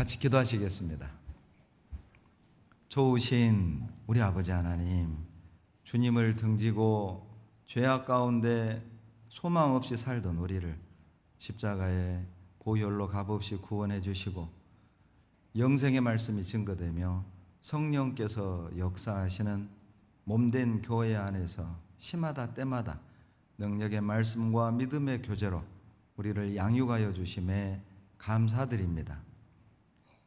같이 기도하시겠습니다. 좋으신 우리 아버지 하나님, 주님을 등지고 죄악 가운데 소망 없이 살던 우리를 십자가에 보혈로 값없이 구원해 주시고 영생의 말씀이 증거되며 성령께서 역사하시는 몸된 교회 안에서 시마다 때마다 능력의 말씀과 믿음의 교제로 우리를 양육하여 주심에 감사드립니다.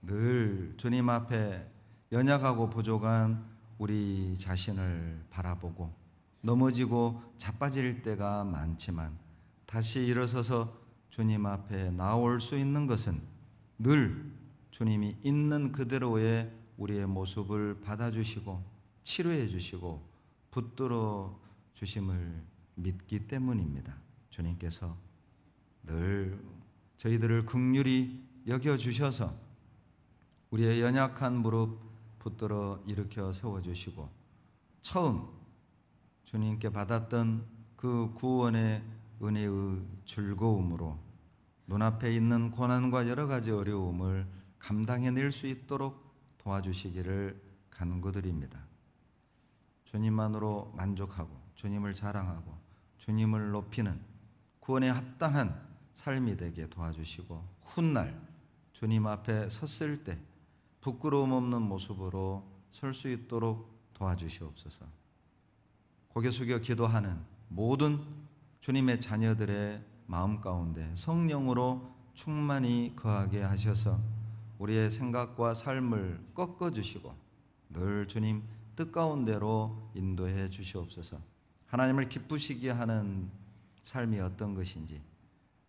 늘 주님 앞에 연약하고 부족한 우리 자신을 바라보고 넘어지고 자빠질 때가 많지만 다시 일어서서 주님 앞에 나올 수 있는 것은 늘 주님이 있는 그대로의 우리의 모습을 받아주시고 치료해 주시고 붙들어 주심을 믿기 때문입니다. 주님께서 늘 저희들을 긍휼히 여겨주셔서 우리의 연약한 무릎 붙들어 일으켜 세워주시고 처음 주님께 받았던 그 구원의 은혜의 즐거움으로 눈앞에 있는 고난과 여러 가지 어려움을 감당해낼 수 있도록 도와주시기를 간구드립니다. 주님만으로 만족하고 주님을 자랑하고 주님을 높이는 구원에 합당한 삶이 되게 도와주시고 훗날 주님 앞에 섰을 때 부끄러움 없는 모습으로 설 수 있도록 도와주시옵소서. 고개 숙여 기도하는 모든 주님의 자녀들의 마음 가운데 성령으로 충만히 거하게 하셔서 우리의 생각과 삶을 꺾어주시고 늘 주님 뜻 가운데로 인도해 주시옵소서. 하나님을 기쁘시게 하는 삶이 어떤 것인지,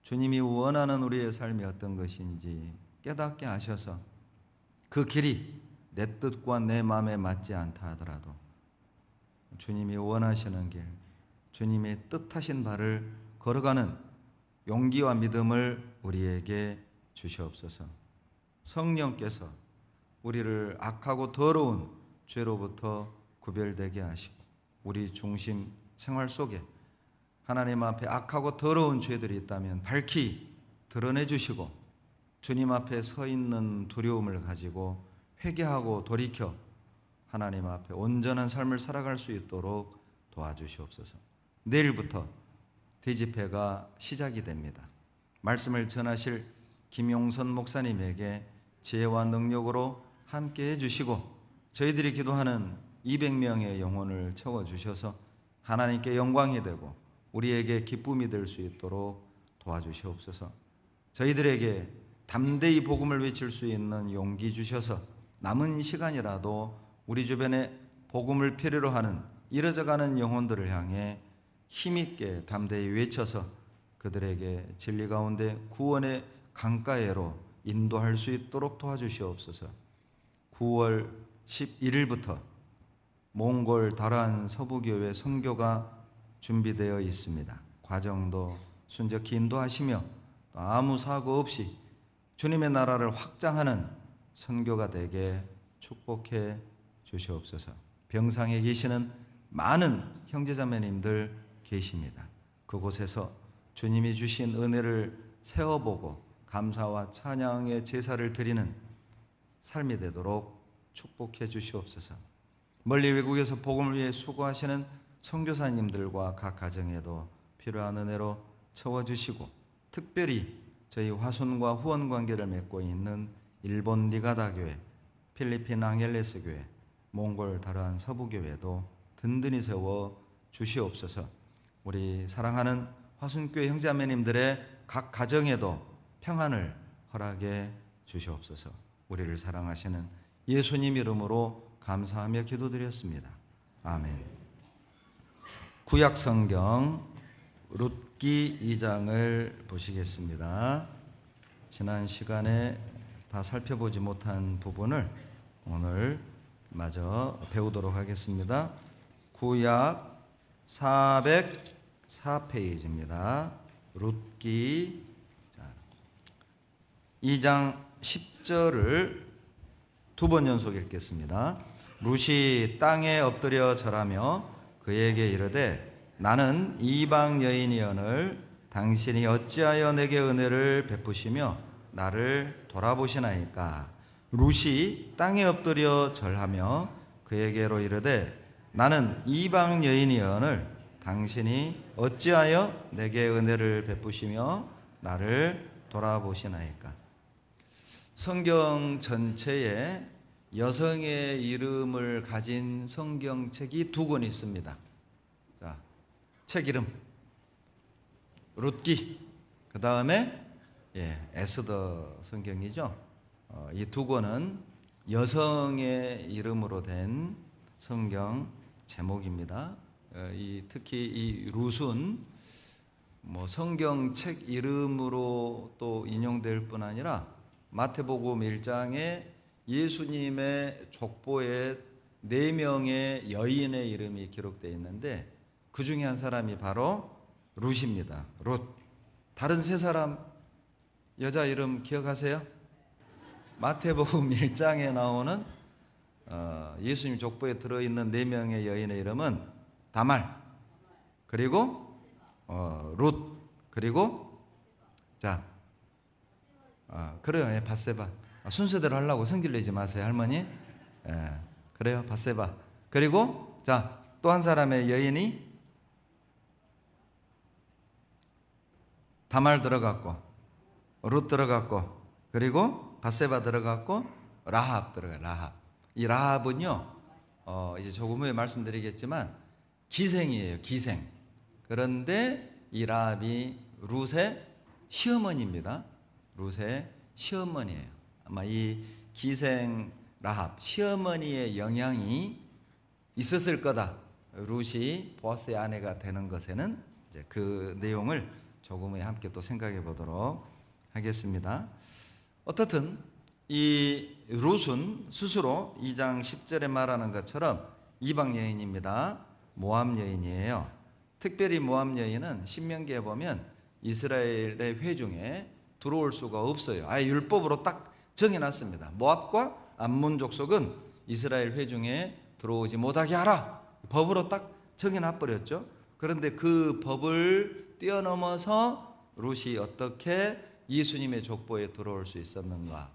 주님이 원하는 우리의 삶이 어떤 것인지 깨닫게 하셔서 그 길이 내 뜻과 내 마음에 맞지 않다 하더라도 주님이 원하시는 길, 주님의 뜻하신 바를 걸어가는 용기와 믿음을 우리에게 주시옵소서. 성령께서 우리를 악하고 더러운 죄로부터 구별되게 하시고 우리 중심 생활 속에 하나님 앞에 악하고 더러운 죄들이 있다면 밝히 드러내 주시고 주님 앞에 서 있는 두려움을 가지고 회개하고 돌이켜 하나님 앞에 온전한 삶을 살아갈 수 있도록 도와주시옵소서. 내일부터 대집회가 시작이 됩니다. 말씀을 전하실 김용선 목사님에게 지혜와 능력으로 함께 해주시고 저희들이 기도하는 200명의 영혼을 채워주셔서 하나님께 영광이 되고 우리에게 기쁨이 될 수 있도록 도와주시옵소서. 저희들에게 담대히 복음을 외칠 수 있는 용기 주셔서 남은 시간이라도 우리 주변에 복음을 필요로 하는 이어져가는 영혼들을 향해 힘있게 담대히 외쳐서 그들에게 진리 가운데 구원의 강가에로 인도할 수 있도록 도와주시옵소서. 9월 11일부터 몽골 다란 서부교회 선교가 준비되어 있습니다. 과정도 순적히 인도하시며 또 아무 사고 없이 주님의 나라를 확장하는 선교가 되게 축복해 주시옵소서. 병상에 계시는 많은 형제자매님들 계십니다. 그곳에서 주님이 주신 은혜를 세워보고 감사와 찬양의 제사를 드리는 삶이 되도록 축복해 주시옵소서. 멀리 외국에서 복음을 위해 수고하시는 선교사님들과 각 가정에도 필요한 은혜로 채워주시고 특별히 저희 화순과 후원 관계를 맺고 있는 일본 니가다 교회, 필리핀 앙헬레스 교회, 몽골 다란 서부 교회도 든든히 세워 주시옵소서. 우리 사랑하는 화순교회 형제자매님들의 각 가정에도 평안을 허락해 주시옵소서. 우리를 사랑하시는 예수님 이름으로 감사하며 기도드렸습니다. 아멘. 구약 성경 룻기 2장을 보시겠습니다. 지난 시간에 다 살펴보지 못한 부분을 오늘 마저 배우도록 하겠습니다. 구약 404페이지입니다. 룻기 2장 10절을 두 번 연속 읽겠습니다. 룻이 땅에 엎드려 절하며 그에게 이르되 나는 이방 여인이언을 당신이 어찌하여 내게 은혜를 베푸시며 나를 돌아보시나이까. 룻이 땅에 엎드려 절하며 그에게로 이르되 나는 이방 여인이언을 당신이 어찌하여 내게 은혜를 베푸시며 나를 돌아보시나이까. 성경 전체에 여성의 이름을 가진 성경책이 2권 있습니다. 자, 책 이름 룻기, 그 다음에 에스더 성경이죠. 이 2권은 여성의 이름으로 된 성경 제목입니다. 특히 이 룻은 성경책 이름으로 또 인용될 뿐 아니라 마태복음 1장에 예수님의 족보에 4명의 여인의 이름이 기록되어 있는데 그 중에 한 사람이 바로 룻입니다. 룻. 다른 3사람 여자 이름 기억하세요? 마태복음 1장에 나오는 예수님 족보에 들어있는 4명의 여인의 이름은 다말, 그리고 룻, 그리고 그래요. 밧세바. 순서대로 하려고 성질 내지 마세요, 할머니. 그래요. 밧세바. 그리고 또 한 사람의 여인이 다말 들어갔고, 룻 들어갔고, 그리고 밧세바 들어갔고, 라합 들어가요. 라합. 이 라합은요, 이제 조금 후에 말씀드리겠지만 기생이에요. 기생. 그런데 이 라합이 룻의 시어머니입니다. 룻의 시어머니예요. 아마 이 기생 라합 시어머니의 영향이 있었을 거다. 룻이 보아스의 아내가 되는 것에는 이제 그 내용을 조금 후에 함께 또 생각해 보도록 하겠습니다. 어떻든 이 룻은 스스로 2장 10절에 말하는 것처럼 이방 여인입니다. 모압 여인이에요. 특별히 모압 여인은 신명기에 보면 이스라엘의 회중에 들어올 수가 없어요. 아예 율법으로 딱 정해놨습니다. 모압과 암몬 족속은 이스라엘 회중에 들어오지 못하게 하라. 법으로 딱 정해놔버렸죠. 그런데 그 법을 뛰어넘어서 룻이 어떻게 예수님의 족보에 들어올 수 있었는가?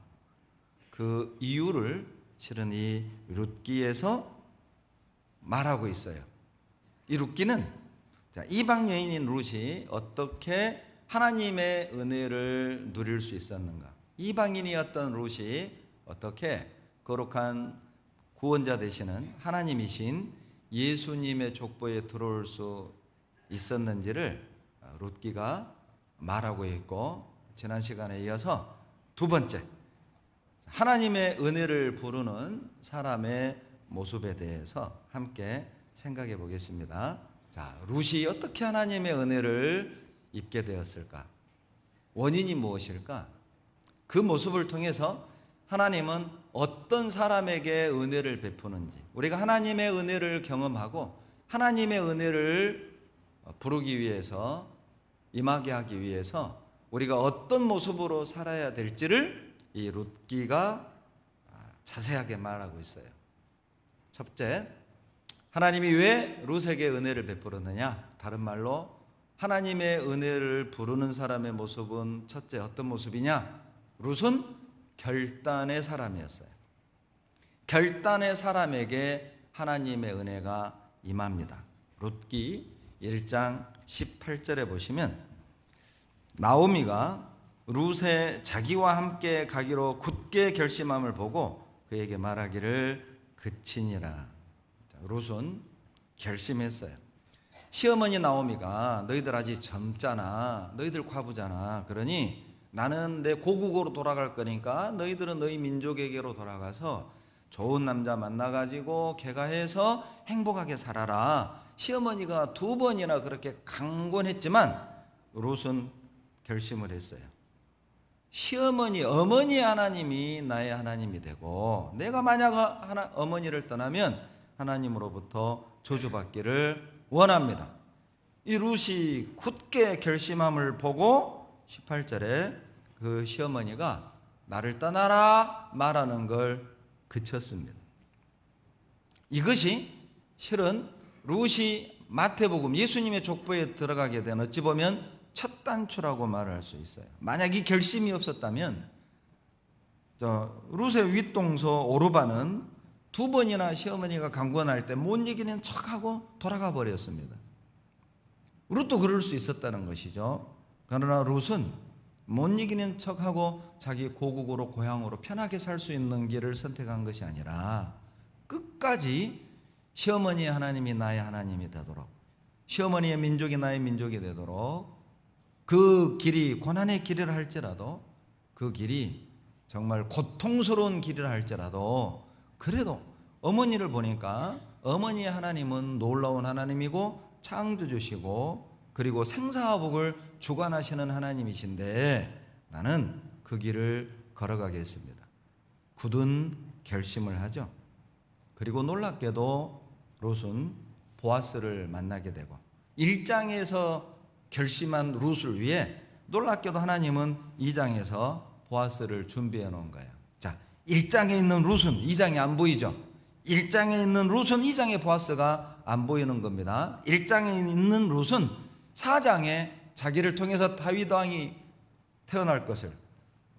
그 이유를 실은 이 룻기에서 말하고 있어요. 이 룻기는 이방 여인인 룻이 어떻게 하나님의 은혜를 누릴 수 있었는가? 이방인이었던 룻이 어떻게 거룩한 구원자 되시는 하나님이신 예수님의 족보에 들어올 수 있었는지를 룻기가 말하고 있고, 지난 시간에 이어서 2번째, 하나님의 은혜를 부르는 사람의 모습에 대해서 함께 생각해 보겠습니다. 룻이 어떻게 하나님의 은혜를 입게 되었을까? 원인이 무엇일까? 그 모습을 통해서 하나님은 어떤 사람에게 은혜를 베푸는지, 우리가 하나님의 은혜를 경험하고 하나님의 은혜를 부르기 위해서, 임하게 하기 위해서 우리가 어떤 모습으로 살아야 될지를 이 룻기가 자세하게 말하고 있어요. 첫째, 하나님이 왜 룻에게 은혜를 베풀었느냐? 다른 말로 하나님의 은혜를 부르는 사람의 모습은 첫째 어떤 모습이냐? 룻은 결단의 사람이었어요. 결단의 사람에게 하나님의 은혜가 임합니다. 룻기 1장 18절에 보시면 나오미가 룻의 자기와 함께 가기로 굳게 결심함을 보고 그에게 말하기를 그치니라. 룻은 결심했어요. 시어머니 나오미가 너희들 아직 젊잖아, 너희들 과부잖아, 그러니 나는 내 고국으로 돌아갈 거니까 너희들은 너희 민족에게로 돌아가서 좋은 남자 만나가지고 개가해서 행복하게 살아라. 시어머니가 2번이나 그렇게 강권했지만 룻은 결심을 했어요. 시어머니, 어머니 하나님이 나의 하나님이 되고 내가 만약 어머니를 떠나면 하나님으로부터 저주받기를 원합니다. 이 룻이 굳게 결심함을 보고 18절에 그 시어머니가 나를 떠나라 말하는 걸 그쳤습니다. 이것이 실은 룻이 마태복음 예수님의 족보에 들어가게 된 어찌 보면 첫 단추라고 말할 수 있어요. 만약 이 결심이 없었다면 룻의 윗동서 오르바는 2번이나 시어머니가 강권할 때 못 이기는 척하고 돌아가 버렸습니다. 룻도 그럴 수 있었다는 것이죠. 그러나 룻은 못 이기는 척하고 자기 고국으로 고향으로 편하게 살 수 있는 길을 선택한 것이 아니라 끝까지 시어머니의 하나님이 나의 하나님이 되도록, 시어머니의 민족이 나의 민족이 되도록, 그 길이 고난의 길이라 할지라도, 그 길이 정말 고통스러운 길이라 할지라도, 그래도 어머니를 보니까 어머니의 하나님은 놀라운 하나님이고 창조주시고 그리고 생사화복을 주관하시는 하나님이신데 나는 그 길을 걸어가겠습니다. 굳은 결심을 하죠. 그리고 놀랍게도 롯은 보아스를 만나게 되고 1장에서 결심한 롯을 위해 놀랍게도 하나님은 2장에서 보아스를 준비해 놓은 거예요. 자, 1장에 있는 롯은 2장에 안 보이죠? 1장에 있는 롯은 2장에 보아스가 안 보이는 겁니다. 1장에 있는 롯은 4장에 자기를 통해서 다윗 왕이 태어날 것을,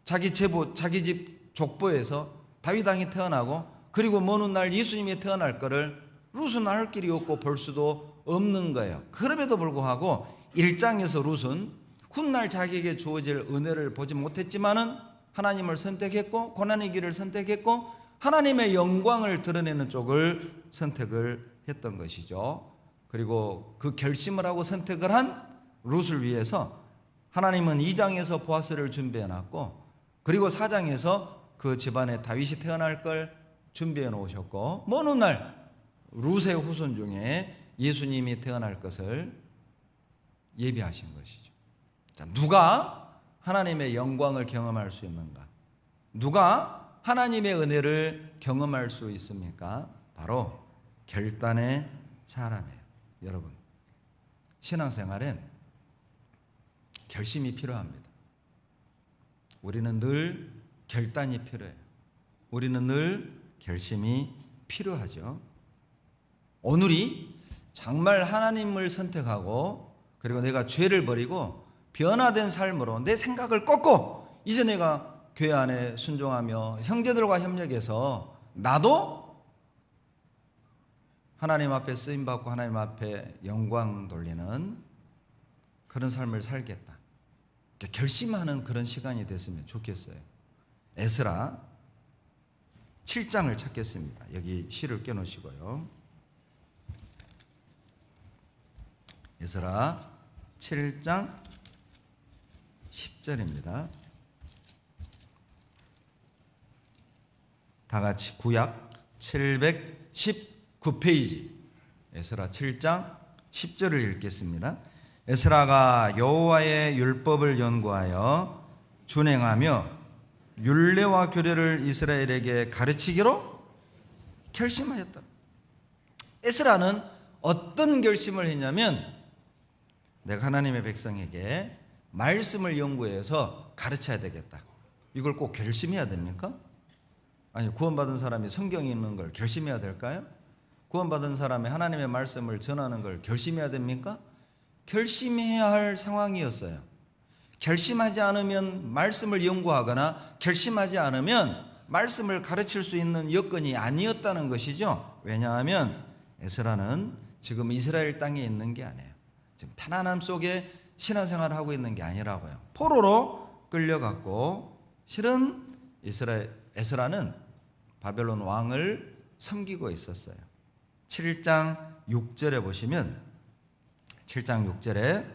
자기 제보, 자기 집 족보에서 다윗 왕이 태어나고 그리고 먼 훗날 예수님이 태어날 것을 룻은 알 길이 없고 볼 수도 없는 거예요. 그럼에도 불구하고 1장에서 룻은 훗날 자기에게 주어질 은혜를 보지 못했지만은 하나님을 선택했고 고난의 길을 선택했고 하나님의 영광을 드러내는 쪽을 선택을 했던 것이죠. 그리고 그 결심을 하고 선택을 한 룻을 위해서 하나님은 2장에서 보아스를 준비해 놨고 그리고 4장에서 그 집안에 다윗이 태어날 걸 준비해 놓으셨고 먼 훗날 룻의 후손 중에 예수님이 태어날 것을 예비하신 것이죠. 자, 누가 하나님의 영광을 경험할 수 있는가? 누가 하나님의 은혜를 경험할 수 있습니까? 바로 결단의 사람이에요. 여러분, 신앙생활엔 결심이 필요합니다. 우리는 늘 결단이 필요해요. 우리는 늘 결심이 필요하죠. 오늘이 정말 하나님을 선택하고 그리고 내가 죄를 버리고 변화된 삶으로 내 생각을 꺾고 이제 내가 교회 안에 순종하며 형제들과 협력해서 나도 하나님 앞에 쓰임받고 하나님 앞에 영광 돌리는 그런 삶을 살겠다. 결심하는 그런 시간이 됐으면 좋겠어요. 에스라 7장을 찾겠습니다. 여기 시를 껴놓으시고요. 에스라 7장 10절입니다. 다 같이 구약 719페이지 에스라 7장 10절을 읽겠습니다. 에스라가 여호와의 율법을 연구하여 준행하며 율례와 규례를 이스라엘에게 가르치기로 결심하였다. 에스라는 어떤 결심을 했냐면 내가 하나님의 백성에게 말씀을 연구해서 가르쳐야 되겠다. 이걸 꼭 결심해야 됩니까? 아니, 구원받은 사람이 성경에 있는 걸 결심해야 될까요? 구원받은 사람이 하나님의 말씀을 전하는 걸 결심해야 됩니까? 결심해야 할 상황이었어요. 결심하지 않으면 말씀을 연구하거나 결심하지 않으면 말씀을 가르칠 수 있는 여건이 아니었다는 것이죠. 왜냐하면 에스라는 지금 이스라엘 땅에 있는 게 아니에요. 지금 편안함 속에 신앙생활을 하고 있는 게 아니라고요. 포로로 끌려갔고 실은 에스라는 바벨론 왕을 섬기고 있었어요. 7장 6절에 보시면 7장 6절에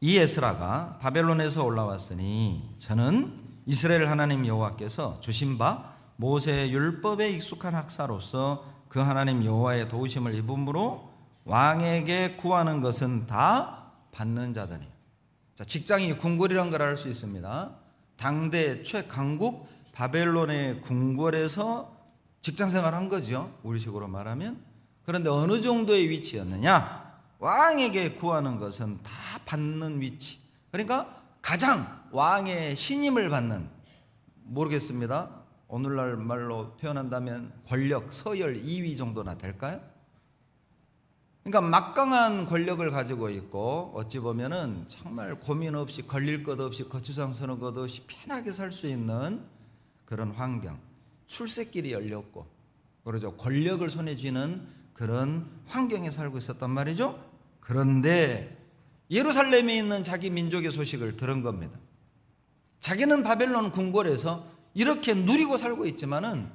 이 에스라가 바벨론에서 올라왔으니 저는 이스라엘 하나님 여호와께서 주신 바 모세의 율법에 익숙한 학사로서 그 하나님 여호와의 도우심을 입음으로 왕에게 구하는 것은 다 받는 자더니. 자, 직장이 궁궐이란 걸 알 수 있습니다. 당대 최강국 바벨론의 궁궐에서 직장생활을 한 거죠. 우리식으로 말하면. 그런데 어느 정도의 위치였느냐? 왕에게 구하는 것은 다 받는 위치. 그러니까 가장 왕의 신임을 받는, 모르겠습니다. 오늘날 말로 표현한다면 권력, 서열 2위 정도나 될까요? 그러니까 막강한 권력을 가지고 있고 어찌 보면은 정말 고민 없이 걸릴 것 없이 거추장스러운 것 없이 편하게 살 수 있는 그런 환경, 출세길이 열렸고, 그러죠. 권력을 손에 쥐는 그런 환경에 살고 있었단 말이죠. 그런데 예루살렘에 있는 자기 민족의 소식을 들은 겁니다. 자기는 바벨론 궁궐에서 이렇게 누리고 살고 있지만은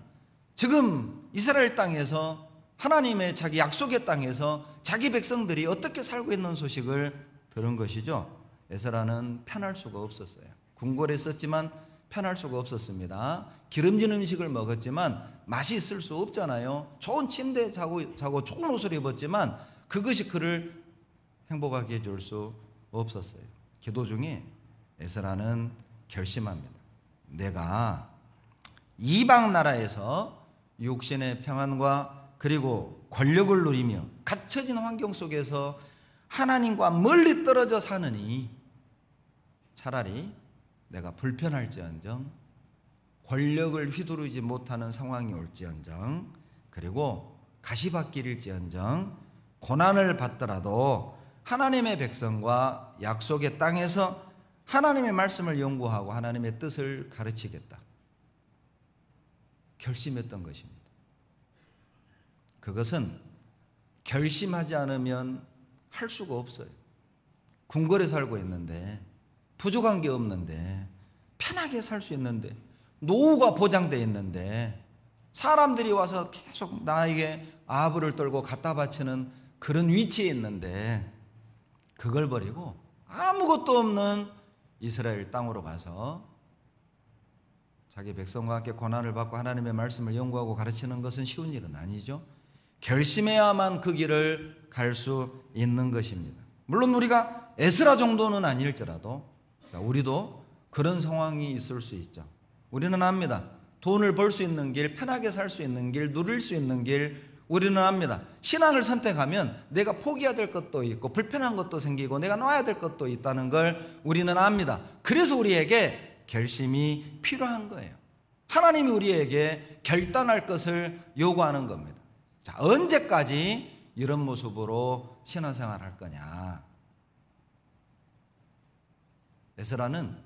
지금 이스라엘 땅에서 하나님의 자기 약속의 땅에서 자기 백성들이 어떻게 살고 있는 소식을 들은 것이죠. 에스라는 편할 수가 없었어요. 궁궐에 있었지만 편할 수가 없었습니다. 기름진 음식을 먹었지만 맛이 있을 수 없잖아요. 좋은 침대에 자고 좋은 옷을 입었지만 그것이 그를 행복하게 해줄 수 없었어요. 기도 중에 에스라는 결심합니다. 내가 이방 나라에서 육신의 평안과 그리고 권력을 누리며 갇혀진 환경 속에서 하나님과 멀리 떨어져 사느니 차라리 내가 불편할지언정, 권력을 휘두르지 못하는 상황이 올지언정, 그리고 가시밭길일지언정, 고난을 받더라도 하나님의 백성과 약속의 땅에서 하나님의 말씀을 연구하고 하나님의 뜻을 가르치겠다 결심했던 것입니다. 그것은 결심하지 않으면 할 수가 없어요. 궁궐에 살고 있는데, 부족한 게 없는데, 편하게 살 수 있는데, 노후가 보장되어 있는데, 사람들이 와서 계속 나에게 아부를 떨고 갖다 바치는 그런 위치에 있는데, 그걸 버리고 아무것도 없는 이스라엘 땅으로 가서 자기 백성과 함께 고난을 받고 하나님의 말씀을 연구하고 가르치는 것은 쉬운 일은 아니죠. 결심해야만 그 길을 갈 수 있는 것입니다. 물론 우리가 에스라 정도는 아닐지라도 우리도 그런 상황이 있을 수 있죠. 우리는 압니다. 돈을 벌 수 있는 길, 편하게 살 수 있는 길, 누릴 수 있는 길, 우리는 압니다. 신앙을 선택하면 내가 포기해야 될 것도 있고 불편한 것도 생기고 내가 놔야 될 것도 있다는 걸 우리는 압니다. 그래서 우리에게 결심이 필요한 거예요. 하나님이 우리에게 결단할 것을 요구하는 겁니다. 자, 언제까지 이런 모습으로 신앙생활 할 거냐? 에스라는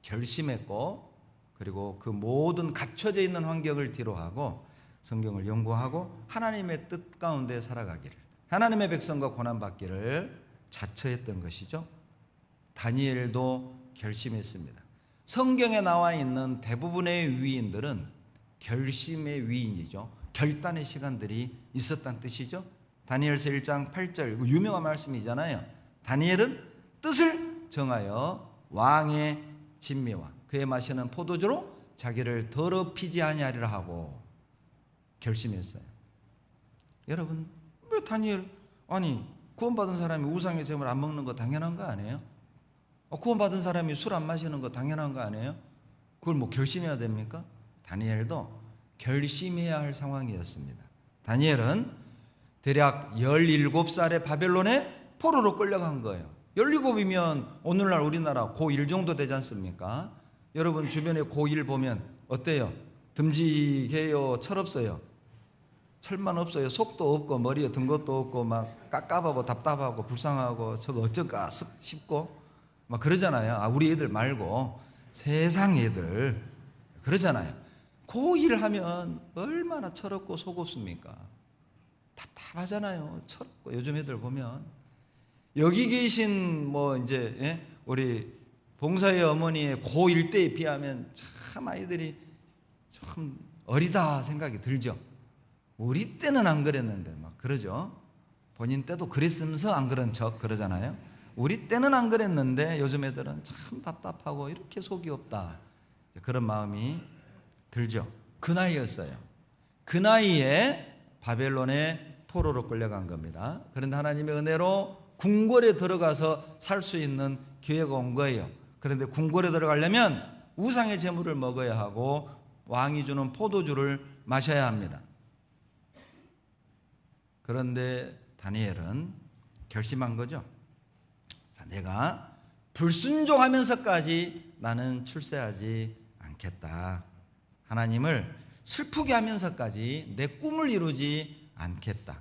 결심했고, 그리고 그 모든 갖춰져 있는 환경을 뒤로하고 성경을 연구하고 하나님의 뜻 가운데 살아가기를, 하나님의 백성과 고난받기를 자처했던 것이죠. 다니엘도 결심했습니다. 성경에 나와 있는 대부분의 위인들은 결심의 위인이죠. 결단의 시간들이 있었다는 뜻이죠. 다니엘서 1장 8절 유명한 말씀이잖아요. 다니엘은 뜻을 정하여 왕의 진미와 그의 마시는 포도주로 자기를 더럽히지 아니하리라 하고 결심했어요. 여러분, 왜 다니엘, 아니 구원받은 사람이 우상의 제물 안 먹는 거 당연한 거 아니에요? 구원받은 사람이 술 안 마시는 거 당연한 거 아니에요? 그걸 뭐 결심해야 됩니까? 다니엘도 결심해야 할 상황이었습니다. 다니엘은 대략 17살에 바벨론에 포로로 끌려간 거예요. 17이면 오늘날 우리나라 고1 정도 되지 않습니까? 여러분 주변에 고1 보면 어때요? 듬직해요? 철없어요? 철만 없어요? 속도 없고 머리에 든 것도 없고 막 깝깝하고 답답하고 불쌍하고 저거 어쩔까 싶고 막 그러잖아요. 우리 애들 말고 세상 애들 그러잖아요. 고1 하면 얼마나 철없고 속없습니까? 답답하잖아요. 철없고. 요즘 애들 보면 여기 계신 뭐 이제 우리 봉사의 어머니의 고1 때에 비하면 참 아이들이 참 어리다 생각이 들죠. 우리 때는 안 그랬는데 막 그러죠. 본인 때도 그랬으면서 안 그런 척 그러잖아요. 우리 때는 안 그랬는데 요즘 애들은 참 답답하고 이렇게 속이 없다, 그런 마음이 들죠. 그 나이였어요. 그 나이에 바벨론의 포로로 끌려간 겁니다. 그런데 하나님의 은혜로 궁궐에 들어가서 살 수 있는 기회가 온 거예요. 그런데 궁궐에 들어가려면 우상의 제물을 먹어야 하고 왕이 주는 포도주를 마셔야 합니다. 그런데 다니엘은 결심한 거죠. 자, 내가 불순종하면서까지 나는 출세하지 않겠다. 하나님을 슬프게 하면서까지 내 꿈을 이루지 않겠다.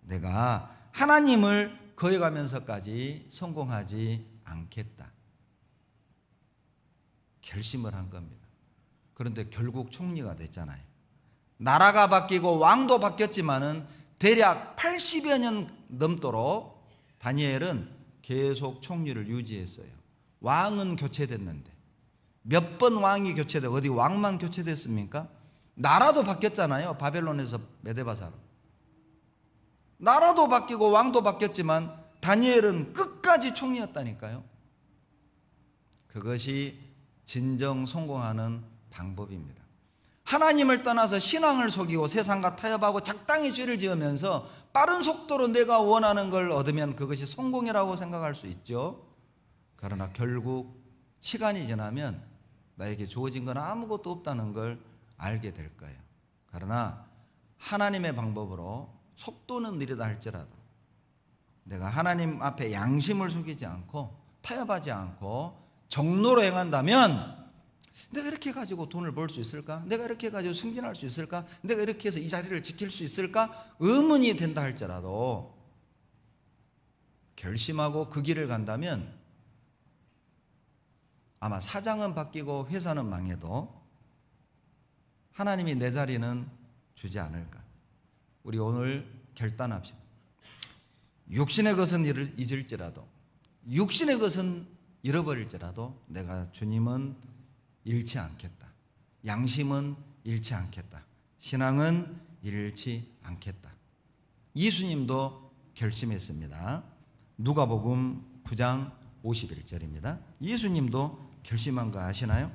내가 하나님을 거역하면서까지 성공하지 않겠다. 결심을 한 겁니다. 그런데 결국 총리가 됐잖아요. 나라가 바뀌고 왕도 바뀌었지만은 대략 80여 년 넘도록 다니엘은 계속 총리를 유지했어요. 왕은 교체됐는데 몇 번 왕이 교체되고 어디 왕만 교체됐습니까? 나라도 바뀌었잖아요. 바벨론에서 메데바사로. 나라도 바뀌고 왕도 바뀌었지만 다니엘은 끝까지 총리였다니까요. 그것이 진정 성공하는 방법입니다. 하나님을 떠나서 신앙을 속이고 세상과 타협하고 적당히 죄를 지으면서 빠른 속도로 내가 원하는 걸 얻으면 그것이 성공이라고 생각할 수 있죠. 그러나 결국 시간이 지나면 나에게 주어진 건 아무것도 없다는 걸 알게 될 거예요. 그러나 하나님의 방법으로 속도는 느리다 할지라도 내가 하나님 앞에 양심을 속이지 않고 타협하지 않고 정로로 행한다면 내가 이렇게 가지고 돈을 벌 수 있을까? 내가 이렇게 가지고 승진할 수 있을까? 내가 이렇게 해서 이 자리를 지킬 수 있을까? 의문이 된다 할지라도 결심하고 그 길을 간다면 아마 사장은 바뀌고 회사는 망해도 하나님이 내 자리는 주지 않을까. 우리 오늘 결단합시다. 육신의 것은 잊을지라도, 육신의 것은 잃어버릴지라도 내가 주님은 잃지 않겠다. 양심은 잃지 않겠다. 신앙은 잃지 않겠다. 예수님도 결심했습니다. 누가복음 9장 51절입니다. 예수님도 결심한 거 아시나요?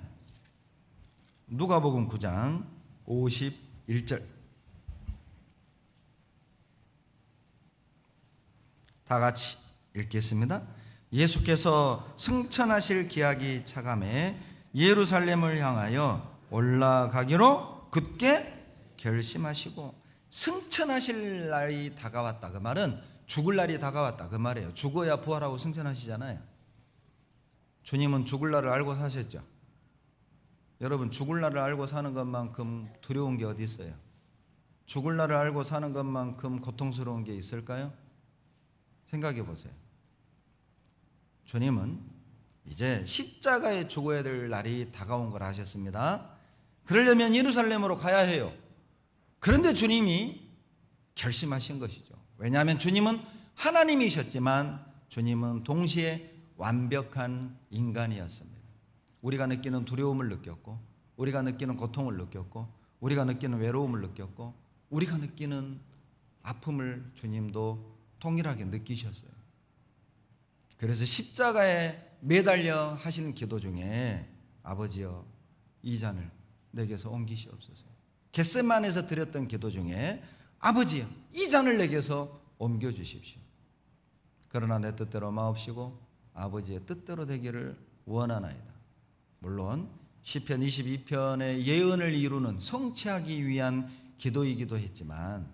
누가복음 9장 51절. 다 같이 읽겠습니다. 예수께서 승천하실 기약이 차감해 예루살렘을 향하여 올라가기로 굳게 결심하시고, 승천하실 날이 다가왔다. 그 말은 죽을 날이 다가왔다 그 말이에요. 죽어야 부활하고 승천하시잖아요. 주님은 죽을 날을 알고 사셨죠. 여러분, 죽을 날을 알고 사는 것만큼 두려운 게 어디 있어요? 죽을 날을 알고 사는 것만큼 고통스러운 게 있을까요? 생각해 보세요. 주님은 이제 십자가에 죽어야 될 날이 다가온 걸 아셨습니다. 그러려면 예루살렘으로 가야 해요. 그런데 주님이 결심하신 것이죠. 왜냐하면 주님은 하나님이셨지만 주님은 동시에 완벽한 인간이었습니다. 우리가 느끼는 두려움을 느꼈고, 우리가 느끼는 고통을 느꼈고, 우리가 느끼는 외로움을 느꼈고, 우리가 느끼는 아픔을 주님도 동일하게 느끼셨어요. 그래서 십자가에 매달려 하신 기도 중에 아버지여 이 잔을 내게서 옮기시옵소서. 겟세마네에서 드렸던 기도 중에 아버지여 이 잔을 내게서 옮겨주십시오. 그러나 내 뜻대로 마옵시고 아버지의 뜻대로 되기를 원하나이다. 물론 시편 22편의 예언을 이루는 성취하기 위한 기도이기도 했지만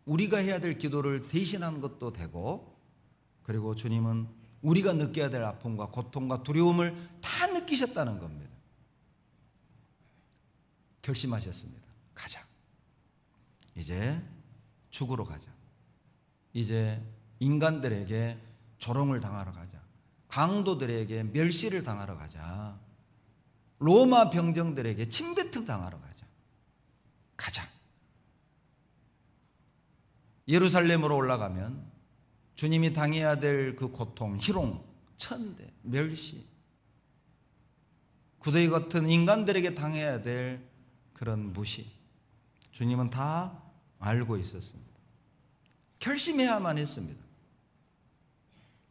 우리가 해야 될 기도를 대신한 것도 되고, 그리고 주님은 우리가 느껴야 될 아픔과 고통과 두려움을 다 느끼셨다는 겁니다. 결심하셨습니다. 가자. 이제 죽으러 가자. 이제 인간들에게 조롱을 당하러 가자. 강도들에게 멸시를 당하러 가자. 로마 병정들에게 침뱉음 당하러 가자. 가자. 예루살렘으로 올라가면 주님이 당해야 될 그 고통, 희롱, 천대, 멸시, 구더기 같은 인간들에게 당해야 될 그런 무시, 주님은 다 알고 있었습니다. 결심해야만 했습니다.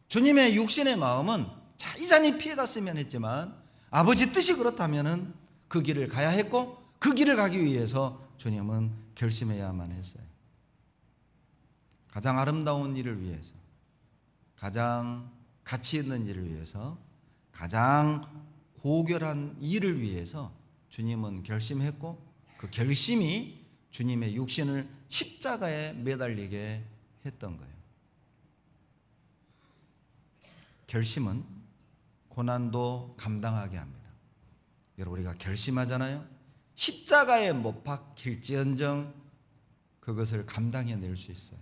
주님의 육신의 마음은 이 잔이 피해갔으면 했지만 아버지 뜻이 그렇다면 그 길을 가야 했고, 그 길을 가기 위해서 주님은 결심해야만 했어요. 가장 아름다운 일을 위해서, 가장 가치 있는 일을 위해서, 가장 고결한 일을 위해서 주님은 결심했고, 그 결심이 주님의 육신을 십자가에 매달리게 했던 거예요. 결심은 고난도 감당하게 합니다. 여러분, 우리가 결심하잖아요. 십자가에 못 박힐지언정 그것을 감당해낼 수 있어요.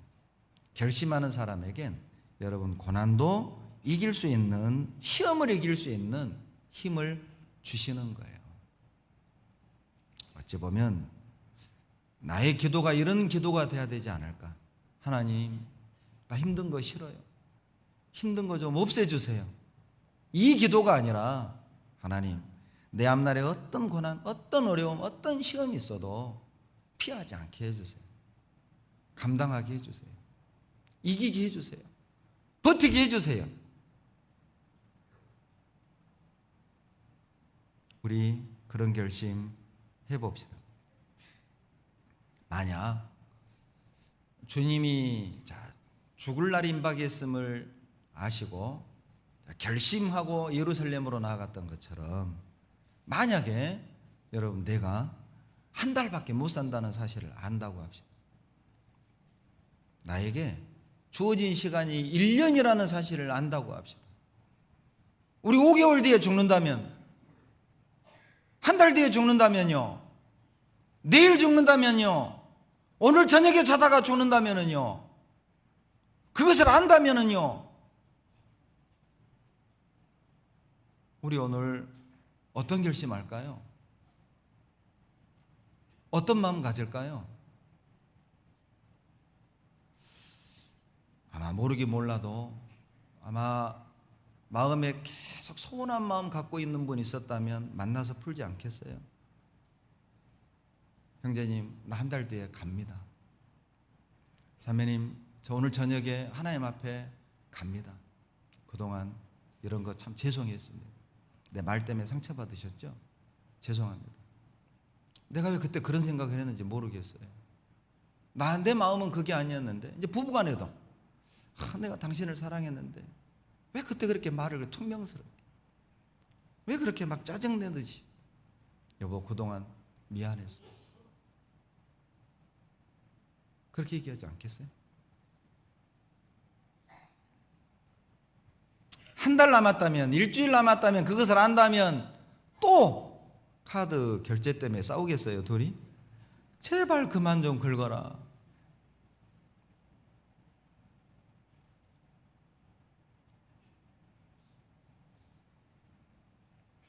결심하는 사람에겐 여러분 고난도 이길 수 있는, 시험을 이길 수 있는 힘을 주시는 거예요. 어찌 보면 나의 기도가 이런 기도가 돼야 되지 않을까. 하나님, 나 힘든 거 싫어요. 힘든 거 좀 없애주세요. 이 기도가 아니라 하나님, 내 앞날에 어떤 고난, 어떤 어려움, 어떤 시험이 있어도 피하지 않게 해주세요. 감당하게 해주세요. 이기게 해주세요. 버티게 해주세요. 우리 그런 결심 해봅시다. 만약 주님이 죽을 날이 임박했음을 아시고 결심하고 예루살렘으로 나아갔던 것처럼 만약에 여러분 내가 한 달밖에 못 산다는 사실을 안다고 합시다. 나에게 주어진 시간이 1년이라는 사실을 안다고 합시다. 우리 5개월 뒤에 죽는다면, 한 달 뒤에 죽는다면요, 내일 죽는다면요, 오늘 저녁에 자다가 죽는다면요, 그것을 안다면요, 우리 오늘 어떤 결심할까요? 어떤 마음 가질까요? 아마 모르긴 몰라도 아마 마음에 계속 소원한 마음 갖고 있는 분이 있었다면 만나서 풀지 않겠어요? 형제님, 나 한 달 뒤에 갑니다. 자매님, 저 오늘 저녁에 하나님 앞에 갑니다. 그동안 이런 거 참 죄송했습니다. 내 말 때문에 상처받으셨죠? 죄송합니다. 내가 왜 그때 그런 생각을 했는지 모르겠어요. 내 마음은 그게 아니었는데, 이제 부부간에도 내가 당신을 사랑했는데 왜 그때 그렇게 말을 퉁명스럽게, 왜 그렇게 막 짜증내듯이, 여보 그동안 미안했어. 그렇게 얘기하지 않겠어요? 한 달 남았다면, 일주일 남았다면, 그것을 안다면 또 카드 결제 때문에 싸우겠어요, 둘이? 제발 그만 좀 긁어라.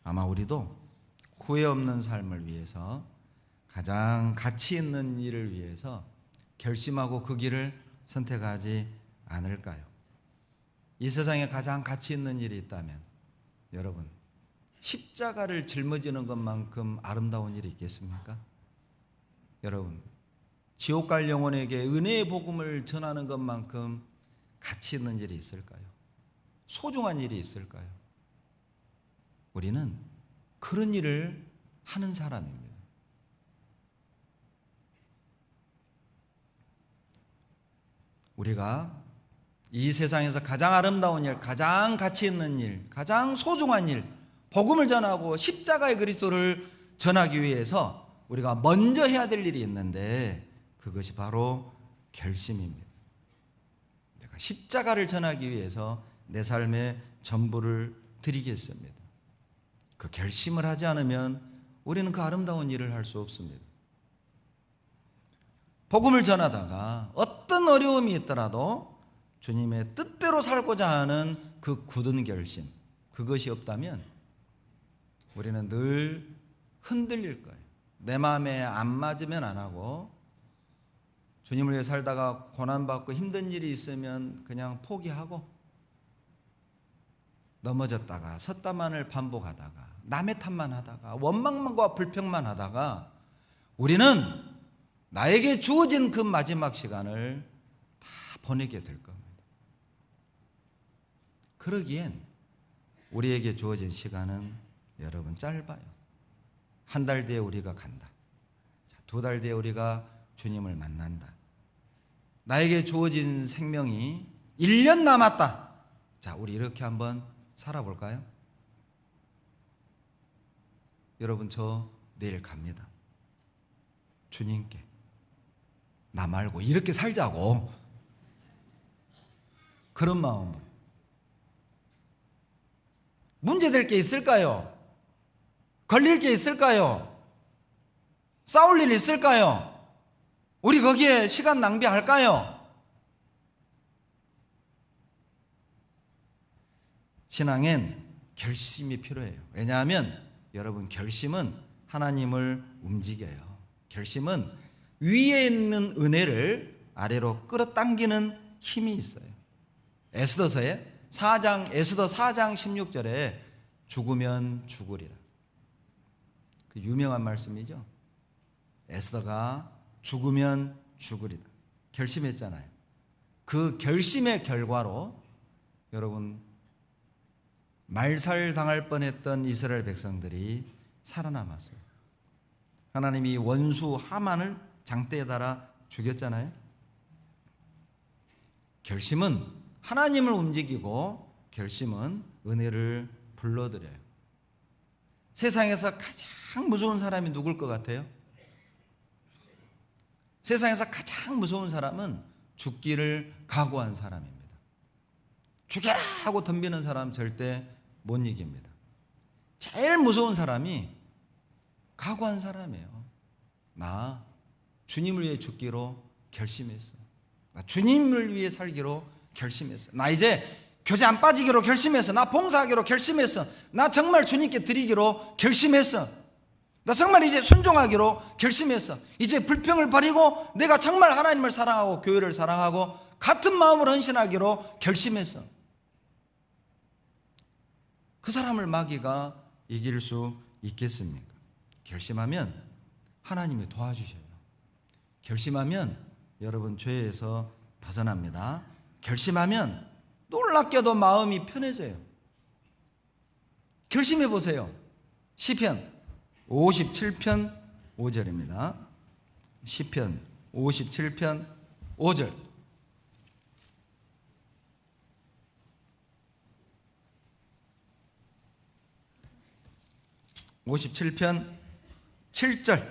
아마 우리도 후회 없는 삶을 위해서, 가장 가치 있는 일을 위해서 결심하고 그 길을 선택하지 않을까요? 이 세상에 가장 가치 있는 일이 있다면 여러분, 십자가를 짊어지는 것만큼 아름다운 일이 있겠습니까? 여러분, 지옥 갈 영혼에게 은혜의 복음을 전하는 것만큼 가치 있는 일이 있을까요? 소중한 일이 있을까요? 우리는 그런 일을 하는 사람입니다. 우리가 이 세상에서 가장 아름다운 일, 가장 가치 있는 일, 가장 소중한 일, 복음을 전하고 십자가의 그리스도를 전하기 위해서 우리가 먼저 해야 될 일이 있는데, 그것이 바로 결심입니다. 내가 십자가를 전하기 위해서 내 삶의 전부를 드리겠습니다. 그 결심을 하지 않으면 우리는 그 아름다운 일을 할 수 없습니다. 복음을 전하다가 어떤 어려움이 있더라도 주님의 뜻대로 살고자 하는 그 굳은 결심, 그것이 없다면 우리는 늘 흔들릴 거예요. 내 마음에 안 맞으면 안 하고, 주님을 위해 살다가 고난받고 힘든 일이 있으면 그냥 포기하고, 넘어졌다가 섰다만을 반복하다가 남의 탓만 하다가 원망만과 불평만 하다가 우리는 나에게 주어진 그 마지막 시간을 다 보내게 될 겁니다. 그러기엔 우리에게 주어진 시간은 여러분 짧아요. 한 달 뒤에 우리가 간다. 2달 뒤에 우리가 주님을 만난다. 나에게 주어진 생명이 1년 남았다. 자, 우리 이렇게 한번 살아볼까요? 여러분, 저 내일 갑니다. 주님께 나 말고 이렇게 살자고, 그런 마음으로. 문제될 게 있을까요? 걸릴 게 있을까요? 싸울 일 있을까요? 우리 거기에 시간 낭비할까요? 신앙엔 결심이 필요해요. 왜냐하면 여러분, 결심은 하나님을 움직여요. 결심은 위에 있는 은혜를 아래로 끌어당기는 힘이 있어요. 에스더 4장 16절에 죽으면 죽으리라. 그 유명한 말씀이죠. 에스더가 죽으면 죽으리라. 결심했잖아요. 그 결심의 결과로 여러분 말살당할 뻔했던 이스라엘 백성들이 살아남았어요. 하나님이 원수 하만을 장대에 달아 죽였잖아요. 결심은 하나님을 움직이고 결심은 은혜를 불러들여요. 세상에서 가장 무서운 사람이 누굴 것 같아요? 세상에서 가장 무서운 사람은 죽기를 각오한 사람입니다. 죽여라 하고 덤비는 사람 절대 못 이깁니다. 제일 무서운 사람이 각오한 사람이에요. 나 주님을 위해 죽기로 결심했어. 나 주님을 위해 살기로 결심했어. 나 이제 교제 안 빠지기로 결심했어. 나 봉사하기로 결심했어. 나 정말 주님께 드리기로 결심했어. 나 정말 이제 순종하기로 결심했어. 이제 불평을 버리고 내가 정말 하나님을 사랑하고 교회를 사랑하고 같은 마음으로 헌신하기로 결심했어. 그 사람을 마귀가 이길 수 있겠습니까? 결심하면 하나님이 도와주셔요. 결심하면 여러분 죄에서 벗어납니다. 결심하면 놀랍게도 마음이 편해져요. 결심해 보세요. 시편 57편 5절입니다. 시편 57편 5절. (57편) 7절.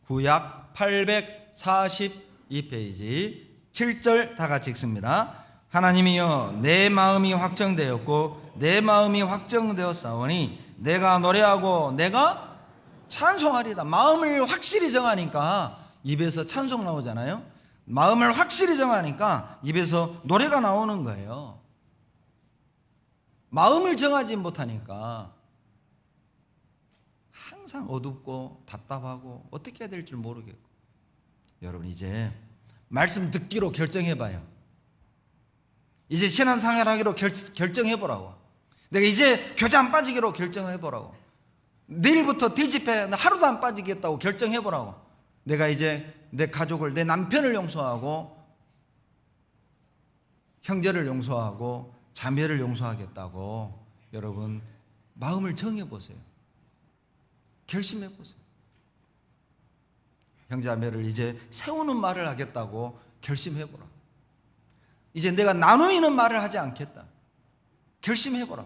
구약 842페이지 7절 다 같이 읽습니다. 하나님이여 내 마음이 확정되었고 내 마음이 확정되었사오니 내가 노래하고 내가 찬송하리다. 마음을 확실히 정하니까 입에서 찬송 나오잖아요. 마음을 확실히 정하니까 입에서 노래가 나오는 거예요. 마음을 정하지 못하니까 항상 어둡고 답답하고 어떻게 해야 될 줄 모르겠고. 여러분 이제 말씀 듣기로 결정해봐요. 이제 신앙생활하기로 결정해보라고. 내가 이제 교제 안 빠지기로 결정해보라고. 내일부터 대집회 하루도 안 빠지겠다고 결정해보라고. 내가 이제 내 가족을, 내 남편을 용서하고 형제를 용서하고 자매를 용서하겠다고. 여러분 마음을 정해보세요. 결심해보세요. 형제자매를 이제 세우는 말을 하겠다고 결심해보라. 이제 내가 나누이는 말을 하지 않겠다. 결심해보라.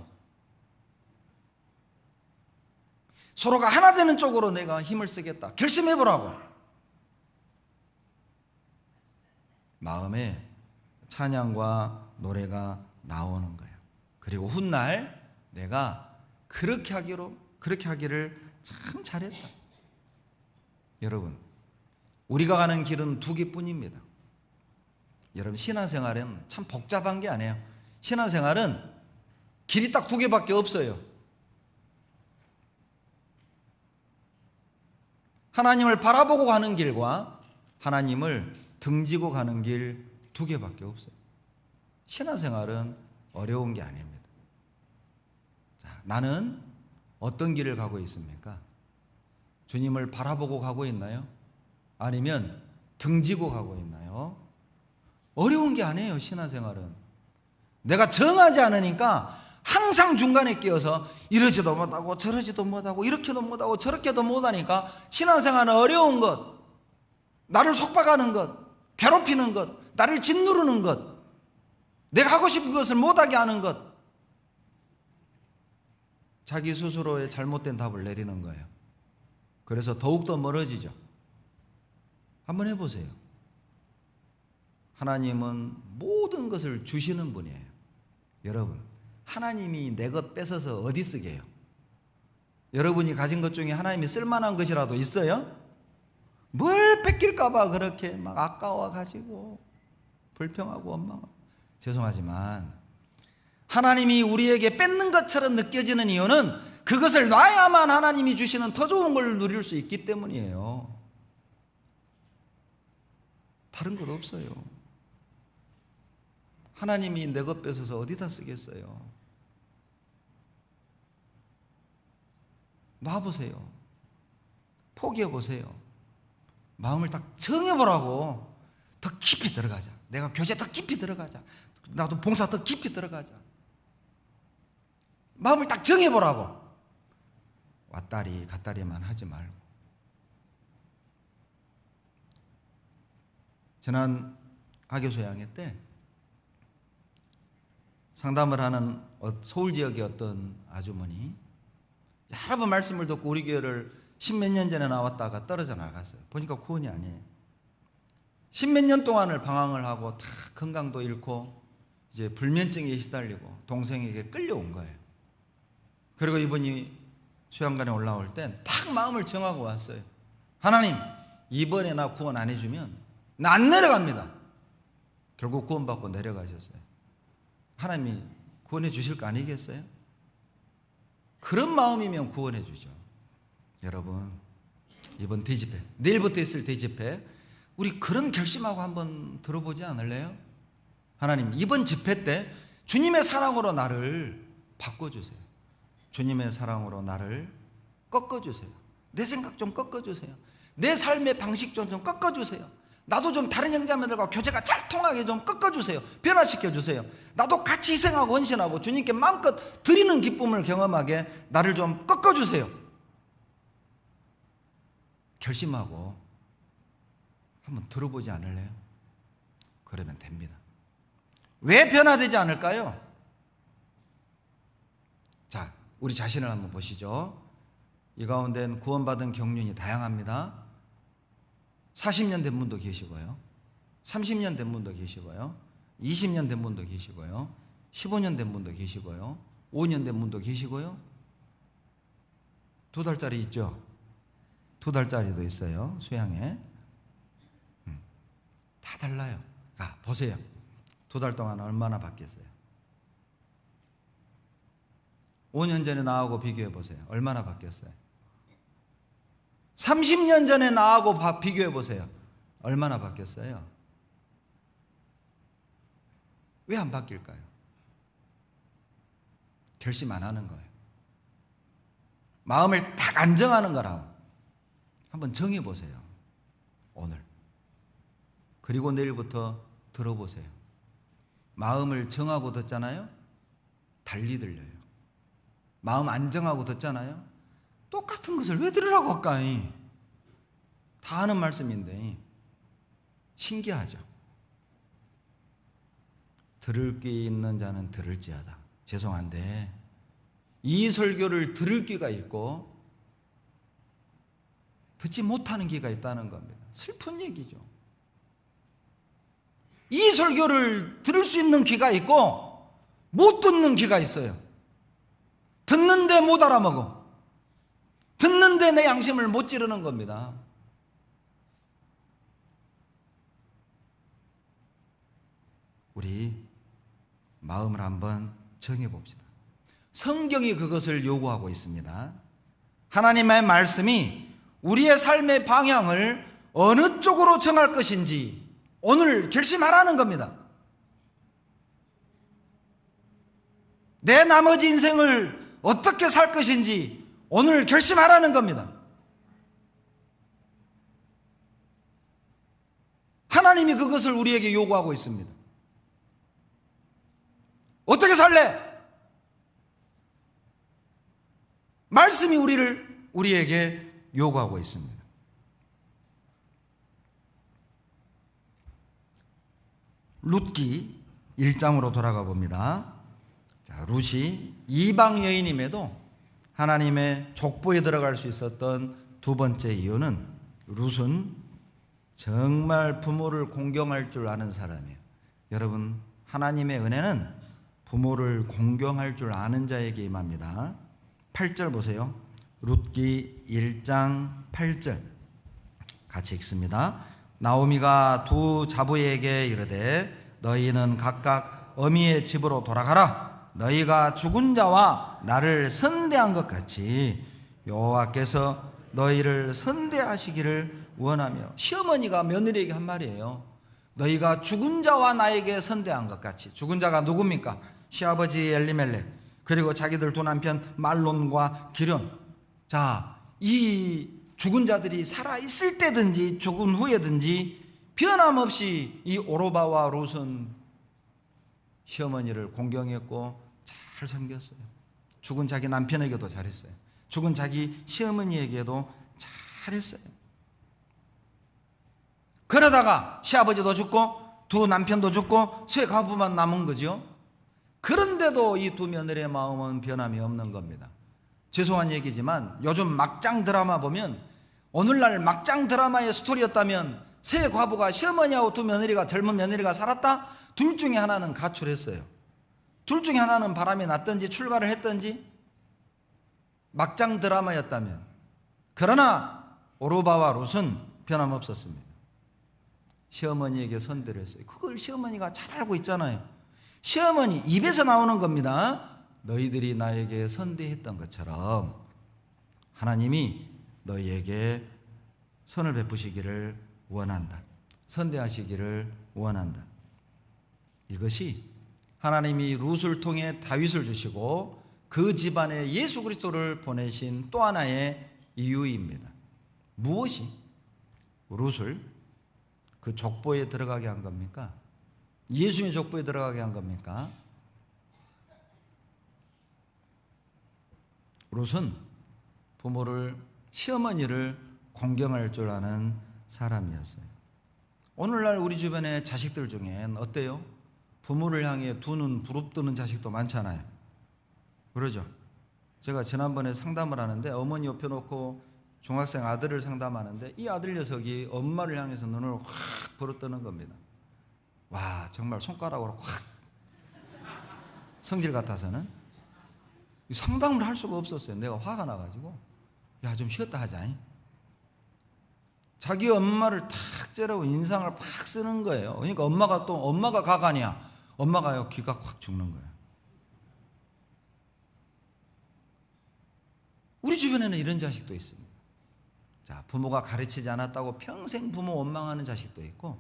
서로가 하나 되는 쪽으로 내가 힘을 쓰겠다. 결심해보라고. 마음에 찬양과 노래가 나오는 거예요. 그리고 훗날 내가 그렇게 하기를 참 잘했다. 여러분 우리가 가는 길은 두 개뿐입니다. 여러분 신앙생활은 참 복잡한 게 아니에요. 신앙생활은 길이 딱 두 개밖에 없어요. 하나님을 바라보고 가는 길과 하나님을 등지고 가는 길 두 개밖에 없어요. 신앙생활은 어려운 게 아닙니다. 자, 나는 어떤 길을 가고 있습니까? 주님을 바라보고 가고 있나요? 아니면 등지고 가고 있나요? 어려운 게 아니에요. 신앙생활은 내가 정하지 않으니까 항상 중간에 끼어서 이러지도 못하고 저러지도 못하고 이렇게도 못하고 저렇게도 못하니까 신앙생활은 어려운 것, 나를 속박하는 것, 괴롭히는 것, 나를 짓누르는 것, 내가 하고 싶은 것을 못하게 하는 것, 자기 스스로의 잘못된 답을 내리는 거예요. 그래서 더욱더 멀어지죠. 한번 해보세요. 하나님은 모든 것을 주시는 분이에요. 여러분 하나님이 내 것 뺏어서 어디 쓰게 해요? 여러분이 가진 것 중에 하나님이 쓸만한 것이라도 있어요? 뭘 뺏길까 봐 그렇게 막 아까워가지고 불평하고 원망하고. 죄송하지만 하나님이 우리에게 뺏는 것처럼 느껴지는 이유는 그것을 놔야만 하나님이 주시는 더 좋은 걸 누릴 수 있기 때문이에요. 다른 것 없어요. 하나님이 내 것 뺏어서 어디다 쓰겠어요? 놔보세요. 포기해보세요. 마음을 딱 정해보라고. 더 깊이 들어가자. 내가 교제 더 깊이 들어가자. 나도 봉사 더 깊이 들어가자. 마음을 딱 정해보라고. 왔다리 갔다리만 하지 말고. 지난 하교소양회 때 상담을 하는 서울 지역의 어떤 아주머니, 여러 번 말씀을 듣고 우리 교회를 십몇 년 전에 나왔다가 떨어져 나갔어요. 보니까 구원이 아니에요. 십몇 년 동안을 방황을 하고 다 건강도 잃고 이제 불면증에 시달리고 동생에게 끌려온 거예요. 그리고 이분이 수양관에 올라올 땐 딱 마음을 정하고 왔어요. 하나님, 이번에 나 구원 안 해주면 나 안 내려갑니다. 결국 구원받고 내려가셨어요. 하나님이 구원해 주실 거 아니겠어요? 그런 마음이면 구원해 주죠. 여러분, 이번 대집회, 내일부터 있을 대집회, 우리 그런 결심하고 한번 들어보지 않을래요? 하나님, 이번 집회 때 주님의 사랑으로 나를 바꿔주세요. 주님의 사랑으로 나를 꺾어주세요. 내 생각 좀 꺾어주세요. 내 삶의 방식 좀 꺾어주세요. 나도 좀 다른 형제자매들과 교제가 잘 통하게 좀 꺾어주세요. 변화시켜주세요. 나도 같이 희생하고 헌신하고 주님께 마음껏 드리는 기쁨을 경험하게 나를 좀 꺾어주세요. 결심하고 한번 들어보지 않을래요? 그러면 됩니다. 왜 변화되지 않을까요? 자, 우리 자신을 한번 보시죠. 이 가운데는 구원받은 경륜이 다양합니다. 40년 된 분도 계시고요, 30년 된 분도 계시고요, 20년 된 분도 계시고요, 15년 된 분도 계시고요, 5년 된 분도 계시고요, 2달짜리 있죠? 2달짜리도 있어요. 수양에 다 달라요. 보세요. 2달 동안 얼마나 바뀌었어요? 5년 전에 나하고 비교해 보세요. 얼마나 바뀌었어요? 30년 전에 나하고 비교해 보세요. 얼마나 바뀌었어요? 왜 안 바뀔까요? 결심 안 하는 거예요. 마음을 딱 안정하는 거라고. 한번 정해 보세요. 오늘. 그리고 내일부터 들어보세요. 마음을 정하고 듣잖아요? 달리 들려요. 마음 안정하고 듣잖아요? 똑같은 것을 왜 들으라고 할까요? 다 아는 말씀인데 신기하죠. 들을 귀 있는 자는 들을지어다. 죄송한데 이 설교를 들을 귀가 있고 듣지 못하는 귀가 있다는 겁니다. 슬픈 얘기죠. 이 설교를 들을 수 있는 귀가 있고 못 듣는 귀가 있어요. 듣는데 못 알아먹어. 듣는데 내 양심을 못 찌르는 겁니다. 우리 마음을 한번 정해봅시다. 성경이 그것을 요구하고 있습니다. 하나님의 말씀이 우리의 삶의 방향을 어느 쪽으로 정할 것인지 오늘 결심하라는 겁니다. 내 나머지 인생을 어떻게 살 것인지 오늘 결심하라는 겁니다. 하나님이 그것을 우리에게 요구하고 있습니다. 어떻게 살래? 말씀이 우리에게 요구하고 있습니다. 룻기 1장으로 돌아가 봅니다. 자, 룻이 이방 여인임에도 하나님의 족보에 들어갈 수 있었던 두 번째 이유는 룻은 정말 부모를 공경할 줄 아는 사람이에요. 여러분, 하나님의 은혜는 부모를 공경할 줄 아는 자에게 임합니다. 8절 보세요. 룻기 1장 8절 같이 읽습니다. 나오미가 두 자부에게 이르되 너희는 각각 어미의 집으로 돌아가라. 너희가 죽은 자와 나를 선대한 것 같이 여호와께서 너희를 선대하시기를 원하며. 시어머니가 며느리에게 한 말이에요. 너희가 죽은 자와 나에게 선대한 것 같이. 죽은 자가 누굽니까? 시아버지 엘리멜렉, 그리고 자기들 두 남편 말론과 기련. 자, 이 죽은 자들이 살아있을 때든지 죽은 후에든지 변함없이 이 오로바와 룻은 시어머니를 공경했고 잘 섬겼어요. 죽은 자기 남편에게도 잘했어요. 죽은 자기 시어머니에게도 잘했어요. 그러다가 시아버지도 죽고 두 남편도 죽고 세 가부만 남은 거죠. 그런데도 이 두 며느리의 마음은 변함이 없는 겁니다. 죄송한 얘기지만 요즘 막장 드라마 보면, 오늘날 막장 드라마의 스토리였다면 세 과부가 시어머니하고 두 며느리가, 젊은 며느리가 살았다? 둘 중에 하나는 가출했어요. 둘 중에 하나는 바람이 났든지 출가를 했든지 막장 드라마였다면. 그러나 오르바와 룻은 변함없었습니다. 시어머니에게 선대를 했어요. 그걸 시어머니가 잘 알고 있잖아요. 시어머니 입에서 나오는 겁니다. 너희들이 나에게 선대했던 것처럼 하나님이 너희에게 선을 베푸시기를 원한다. 선대하시기를 원한다. 이것이 하나님이 룻을 통해 다윗을 주시고 그 집안에 예수 그리스도를 보내신 또 하나의 이유입니다. 무엇이 룻을 그 족보에 들어가게 한 겁니까? 예수님의 족보에 들어가게 한 겁니까? 룻은 부모를, 시어머니를 공경할 줄 아는 사람이었어요. 오늘날 우리 주변의 자식들 중엔 어때요? 부모를 향해 두 눈 부릅뜨는 자식도 많잖아요. 그러죠? 제가 지난번에 상담을 하는데 어머니 옆에 놓고 중학생 아들을 상담하는데 이 아들 녀석이 엄마를 향해서 눈을 확 부릅뜨는 겁니다. 와, 정말 손가락으로 확, 성질 같아서는 상담을 할 수가 없었어요. 내가 화가 나가지고 야, 좀 쉬었다 하자. 자기 엄마를 탁 째라고 인상을 팍 쓰는 거예요. 그러니까 엄마가 가관이야. 엄마가요, 기가 확 죽는 거예요. 우리 주변에는 이런 자식도 있습니다. 자, 부모가 가르치지 않았다고 평생 부모 원망하는 자식도 있고,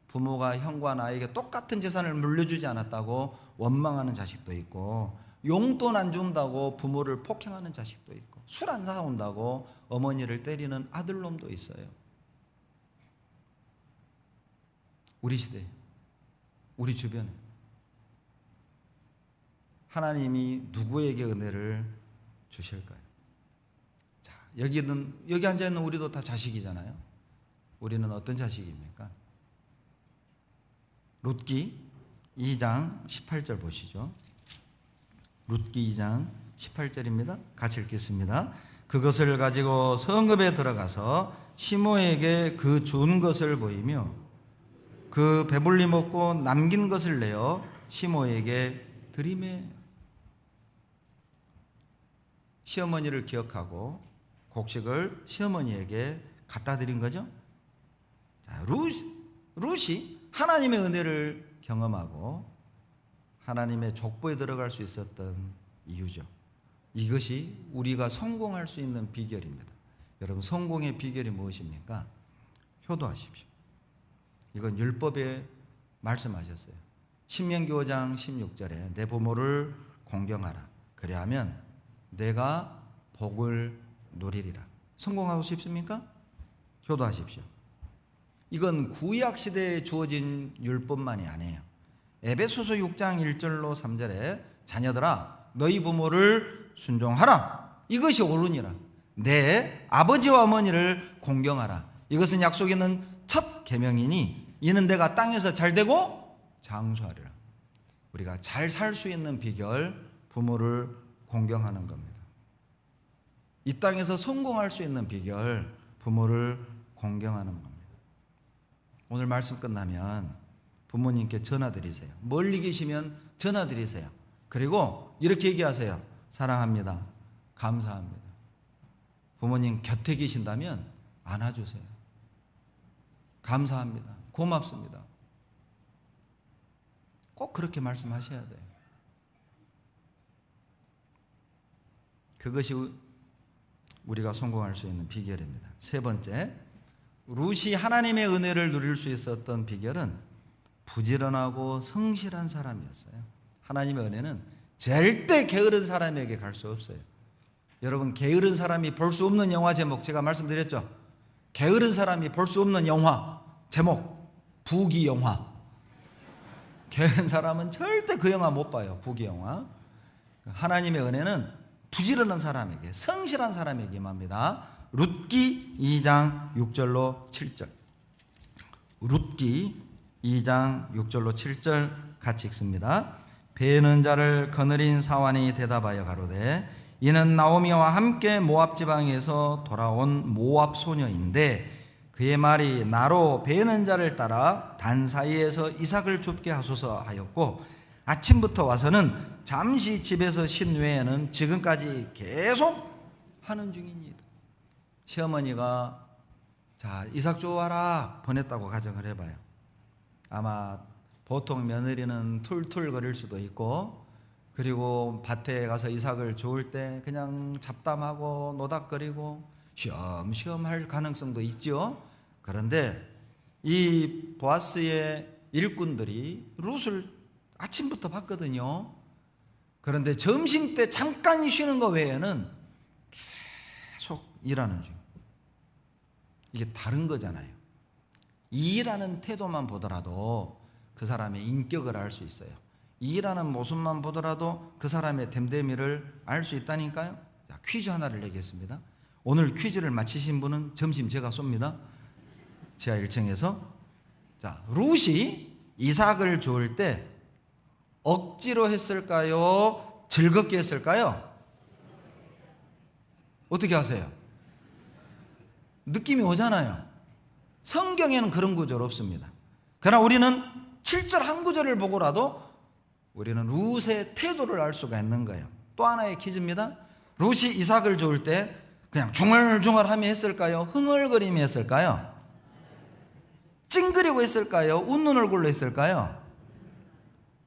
부모가 형과 나에게 똑같은 재산을 물려주지 않았다고 원망하는 자식도 있고, 용돈 안 준다고 부모를 폭행하는 자식도 있고, 술 안 사온다고 어머니를 때리는 아들놈도 있어요. 우리 시대, 우리 주변에 하나님이 누구에게 은혜를 주실까요? 자, 여기 앉아있는 우리도 다 자식이잖아요. 우리는 어떤 자식입니까? 룻기 2장 18절 보시죠. 룻기 2장 18절입니다. 같이 읽겠습니다. 그것을 가지고 성읍에 들어가서 시므에게 그 준 것을 보이며 그 배불리 먹고 남긴 것을 내어 시므에게 드리매. 시어머니를 기억하고 곡식을 시어머니에게 갖다 드린 거죠. 자, 룻이 하나님의 은혜를 경험하고 하나님의 족보에 들어갈 수 있었던 이유죠. 이것이 우리가 성공할 수 있는 비결입니다. 여러분, 성공의 비결이 무엇입니까? 효도하십시오. 이건 율법에 말씀하셨어요. 신명기 5장 16절에 내 부모를 공경하라. 그래야면 내가 복을 누리리라. 성공하고 싶습니까? 효도하십시오. 이건 구약 시대에 주어진 율법만이 아니에요. 에베소서 6장 1절로 3절에 자녀들아 너희 부모를 순종하라. 이것이 옳으니라. 내 아버지와 어머니를 공경하라. 이것은 약속 있는 첫 계명이니 이는 내가 땅에서 잘되고 장수하리라. 우리가 잘 살 수 있는 비결, 부모를 공경하는 겁니다. 이 땅에서 성공할 수 있는 비결, 부모를 공경하는 겁니다. 오늘 말씀 끝나면 부모님께 전화 드리세요. 멀리 계시면 전화 드리세요. 그리고 이렇게 얘기하세요. 사랑합니다. 감사합니다. 부모님 곁에 계신다면 안아주세요. 감사합니다. 고맙습니다. 꼭 그렇게 말씀하셔야 돼요. 그것이 우리가 성공할 수 있는 비결입니다. 세 번째, 룻이 하나님의 은혜를 누릴 수 있었던 비결은 부지런하고 성실한 사람이었어요. 하나님의 은혜는 절대 게으른 사람에게 갈 수 없어요. 여러분, 게으른 사람이 볼 수 없는 영화 제목 제가 말씀드렸죠. 게으른 사람이 볼 수 없는 영화 제목, 부귀 영화. 게으른 사람은 절대 그 영화 못 봐요. 부귀 영화. 하나님의 은혜는 부지런한 사람에게, 성실한 사람에게 임합니다. 룻기 2장 6절로 7절. 룻기 2장 6절로 7절 같이 읽습니다. 베는 자를 거느린 사환이 대답하여 가로되 이는 나오미와 함께 모압 지방에서 돌아온 모압 소녀인데 그의 말이 나로 베는 자를 따라 단 사이에서 이삭을 줍게 하소서 하였고 아침부터 와서는 잠시 집에서 쉰 외에는 지금까지 계속 하는 중입니다. 시어머니가 자, 이삭 주워와라 보냈다고 가정을 해봐요. 아마 보통 며느리는 툴툴거릴 수도 있고, 그리고 밭에 가서 이삭을 주울 때 그냥 잡담하고 노닥거리고 쉬엄쉬엄 할 가능성도 있죠. 그런데 이 보아스의 일꾼들이 룻을 아침부터 봤거든요. 그런데 점심때 잠깐 쉬는 거 외에는 계속 일하는 중. 이게 다른 거잖아요. 일하는 태도만 보더라도 그 사람의 인격을 알 수 있어요. 일하는 모습만 보더라도 그 사람의 됨됨이를 알 수 있다니까요. 자, 퀴즈 하나를 내겠습니다. 오늘 퀴즈를 맞히신 분은 점심 제가 쏩니다. 지하 1층에서. 자, 룻이 이삭을 주울 때 억지로 했을까요? 즐겁게 했을까요? 어떻게 하세요? 느낌이 오잖아요. 성경에는 그런 구절 없습니다. 그러나 우리는 7절 한 구절을 보고라도 우리는 룻의 태도를 알 수가 있는 거예요. 또 하나의 퀴즈입니다. 룻이 이삭을 주울 때 그냥 중얼중얼하며 했을까요? 흥얼거리며 했을까요? 찡그리고 했을까요? 웃는 얼굴로 했을까요?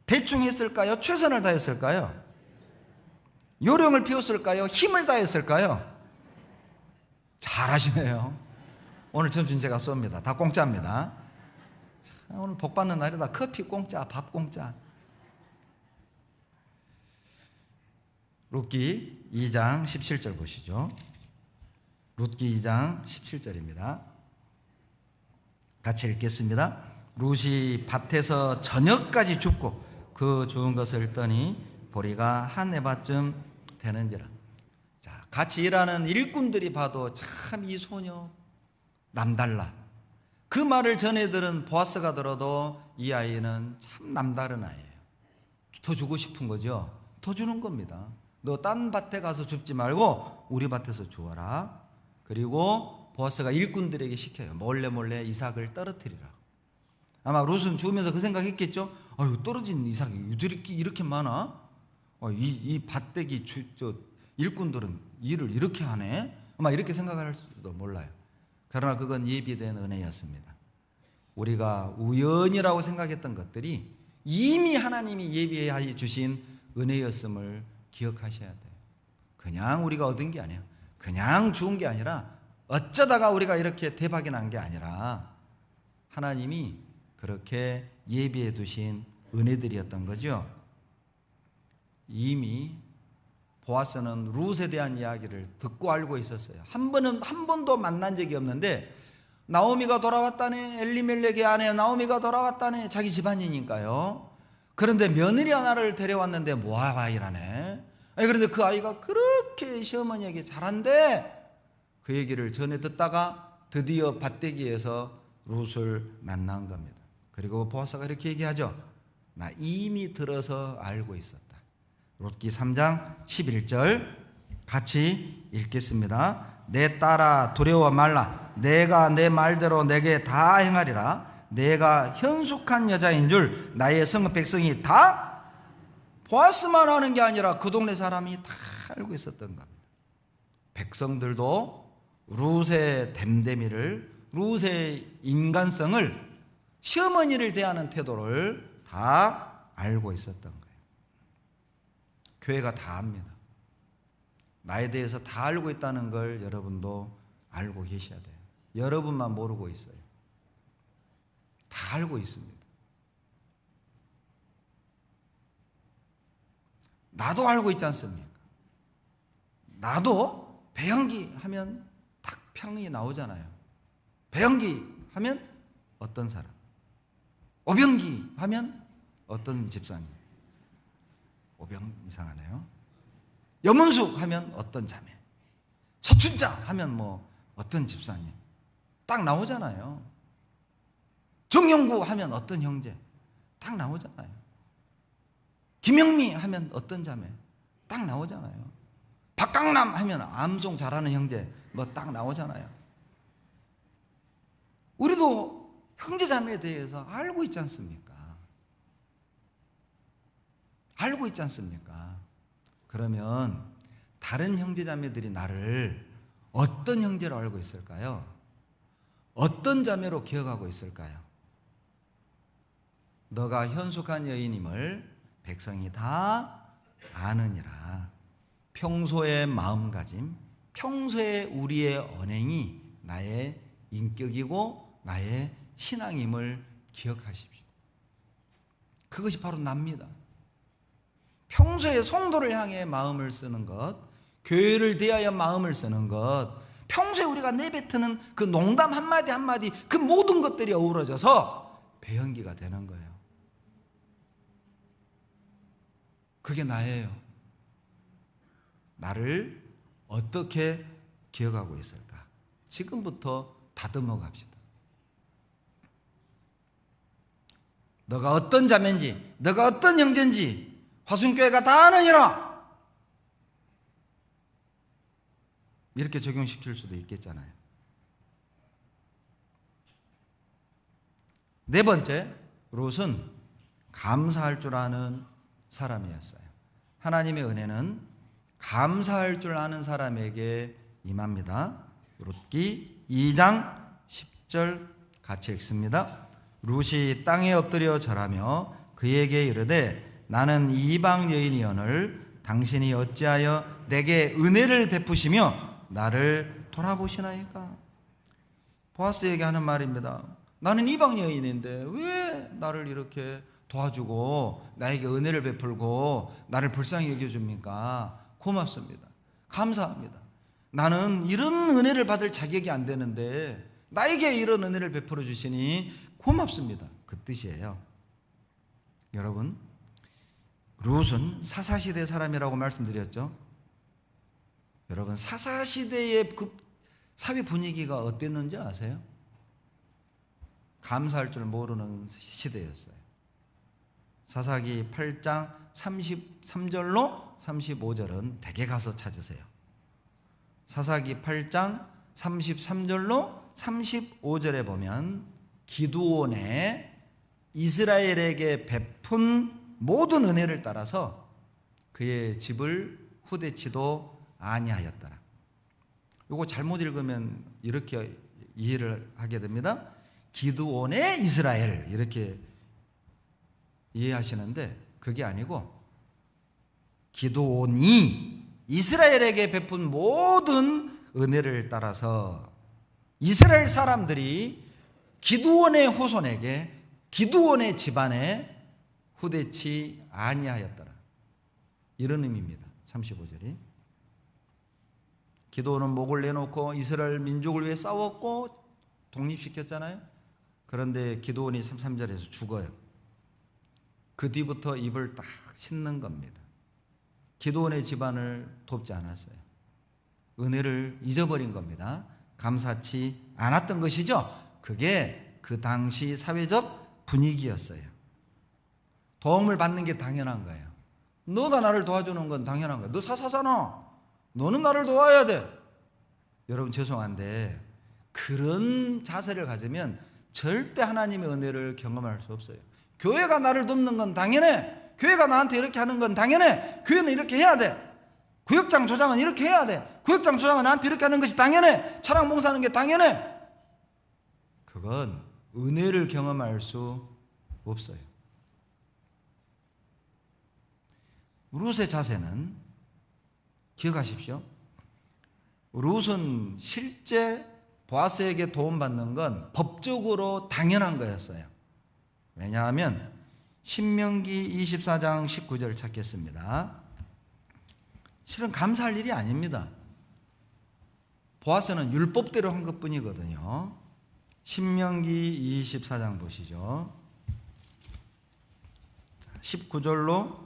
대충 했을까요? 최선을 다했을까요? 요령을 피웠을까요? 힘을 다했을까요? 잘하시네요. 오늘 점심 제가 쏩니다. 다 공짜입니다. 오늘 복 받는 날이다. 커피 공짜, 밥 공짜. 룻기 2장 17절 보시죠. 룻기 2장 17절입니다. 같이 읽겠습니다. 룻이 밭에서 저녁까지 줍고 그 주운 것을 떠니 보리가 한 에바쯤 되는지라. 자, 같이 일하는 일꾼들이 봐도 참 이 소녀 남달라. 그 말을 전해 들은 보아스가 들어도 이 아이는 참 남다른 아이예요. 더 주고 싶은 거죠. 더 주는 겁니다. 너 딴 밭에 가서 줍지 말고 우리 밭에서 주어라. 그리고 보아스가 일꾼들에게 시켜요. 몰래 이삭을 떨어뜨리라. 아마 룻은 주우면서 그 생각했겠죠. 아유, 떨어진 이삭이 이렇게 많아? 이 밭대기 일꾼들은 일을 이렇게 하네? 아마 이렇게 생각할 수도 몰라요. 그러나 그건 예비된 은혜였습니다. 우리가 우연이라고 생각했던 것들이 이미 하나님이 예비해 주신 은혜였음을 기억하셔야 돼요. 그냥 우리가 얻은 게 아니에요. 그냥 주운 게 아니라 어쩌다가 우리가 이렇게 대박이 난 게 아니라 하나님이 그렇게 예비해 두신 은혜들이었던 거죠. 이미 보아스는 룻에 대한 이야기를 듣고 알고 있었어요. 한 번도 만난 적이 없는데 나오미가 돌아왔다네. 엘리멜렉의 아내 나오미가 돌아왔다네. 자기 집안이니까요. 그런데 며느리 하나를 데려왔는데 모압 아이라네. 그런데 그 아이가 그렇게 시어머니에게 잘한데 그 얘기를 전해 듣다가 드디어 밭대기에서 룻을 만난 겁니다. 그리고 보아스가 이렇게 얘기하죠. 나 이미 들어서 알고 있었다. 룻기 3장 11절 같이 읽겠습니다. 내 딸아 두려워 말라. 내가 내 말대로 내게 다 행하리라. 내가 현숙한 여자인 줄 나의 성읍 백성이 다 보아스만 하는 게 아니라 그 동네 사람이 다 알고 있었던 겁니다. 백성들도 룻의 됨됨이를, 룻의 인간성을, 시어머니를 대하는 태도를 다 알고 있었던 거예요. 교회가 다 압니다. 나에 대해서 다 알고 있다는 걸 여러분도 알고 계셔야 돼요. 여러분만 모르고 있어요. 다 알고 있습니다. 나도 알고 있지 않습니까? 나도 배연기 하면 딱 평이 나오잖아요. 배연기 하면 어떤 사람, 오병기 하면 어떤 집사님, 오병 이상하네요. 염은숙 하면 어떤 자매, 서춘자 하면 뭐 어떤 집사님, 딱 나오잖아요. 정영구 하면 어떤 형제, 딱 나오잖아요. 김영미 하면 어떤 자매, 딱 나오잖아요. 박강남 하면 암송 잘하는 형제, 뭐 딱 나오잖아요. 우리도 형제 자매에 대해서 알고 있지 않습니까? 알고 있지 않습니까? 그러면 다른 형제 자매들이 나를 어떤 형제로 알고 있을까요? 어떤 자매로 기억하고 있을까요? 너가 현숙한 여인임을 백성이 다 아느니라. 평소의 마음가짐, 평소의 우리의 언행이 나의 인격이고 나의 신앙임을 기억하십시오. 그것이 바로 납니다. 평소에 성도를 향해 마음을 쓰는 것, 교회를 대하여 마음을 쓰는 것, 평소에 우리가 내뱉는 그 농담 한마디 한마디, 그 모든 것들이 어우러져서 배연기가 되는 거예요. 그게 나예요. 나를 어떻게 기억하고 있을까? 지금부터 다듬어 갑시다. 너가 어떤 자매인지, 너가 어떤 형제인지 화순교회가 다 아느니라. 이렇게 적용시킬 수도 있겠잖아요. 네 번째, 롯은 감사할 줄 아는 사람이었어요. 하나님의 은혜는 감사할 줄 아는 사람에게 임합니다. 롯기 2장 10절 같이 읽습니다. 롯이 땅에 엎드려 절하며 그에게 이르되 나는 이방 여인이오늘 당신이 어찌하여 내게 은혜를 베푸시며 나를 돌아보시나이까? 보아스에게 하는 말입니다. 나는 이방 여인인데 왜 나를 이렇게 도와주고 나에게 은혜를 베풀고 나를 불쌍히 여겨줍니까? 고맙습니다. 감사합니다. 나는 이런 은혜를 받을 자격이 안 되는데 나에게 이런 은혜를 베풀어 주시니 고맙습니다. 그 뜻이에요. 여러분, 롯은 사사시대 사람이라고 말씀드렸죠. 여러분, 사사시대의 그 사회 분위기가 어땠는지 아세요? 감사할 줄 모르는 시대였어요. 사사기 8장 33절로 35절은 댁에 가서 찾으세요. 사사기 8장 33절로 35절에 보면 기드온의 이스라엘에게 베푼 모든 은혜를 따라서 그의 집을 후대치도 아니하였더라. 이거 잘못 읽으면 이렇게 이해를 하게 됩니다. 기드온의 이스라엘 이렇게 이해하시는데 그게 아니고 기드온이 이스라엘에게 베푼 모든 은혜를 따라서 이스라엘 사람들이 기드온의 후손에게 기드온의 집안에 후대치 아니하였더라. 이런 의미입니다. 35절이. 기드온은 목을 내놓고 이스라엘 민족을 위해 싸웠고 독립시켰잖아요. 그런데 기드온이 33절에서 죽어요. 그 뒤부터 입을 딱 씻는 겁니다. 기드온의 집안을 돕지 않았어요. 은혜를 잊어버린 겁니다. 감사치 않았던 것이죠. 그게 그 당시 사회적 분위기였어요. 도움을 받는 게 당연한 거예요. 너가 나를 도와주는 건 당연한 거야. 너 사사잖아. 너는 나를 도와야 돼. 여러분 죄송한데 그런 자세를 가지면 절대 하나님의 은혜를 경험할 수 없어요. 교회가 나를 돕는 건 당연해. 교회가 나한테 이렇게 하는 건 당연해. 교회는 이렇게 해야 돼. 구역장 조장은 이렇게 해야 돼. 구역장 조장은 나한테 이렇게 하는 것이 당연해. 차량 봉사하는 게 당연해. 그건 은혜를 경험할 수 없어요. 롯의 자세는 기억하십시오. 룻은 실제 보아스에게 도움받는 건 법적으로 당연한 거였어요. 왜냐하면 신명기 24장 19절 찾겠습니다. 실은 감사할 일이 아닙니다. 보아스는 율법대로 한 것뿐이거든요. 신명기 24장 보시죠. 19절로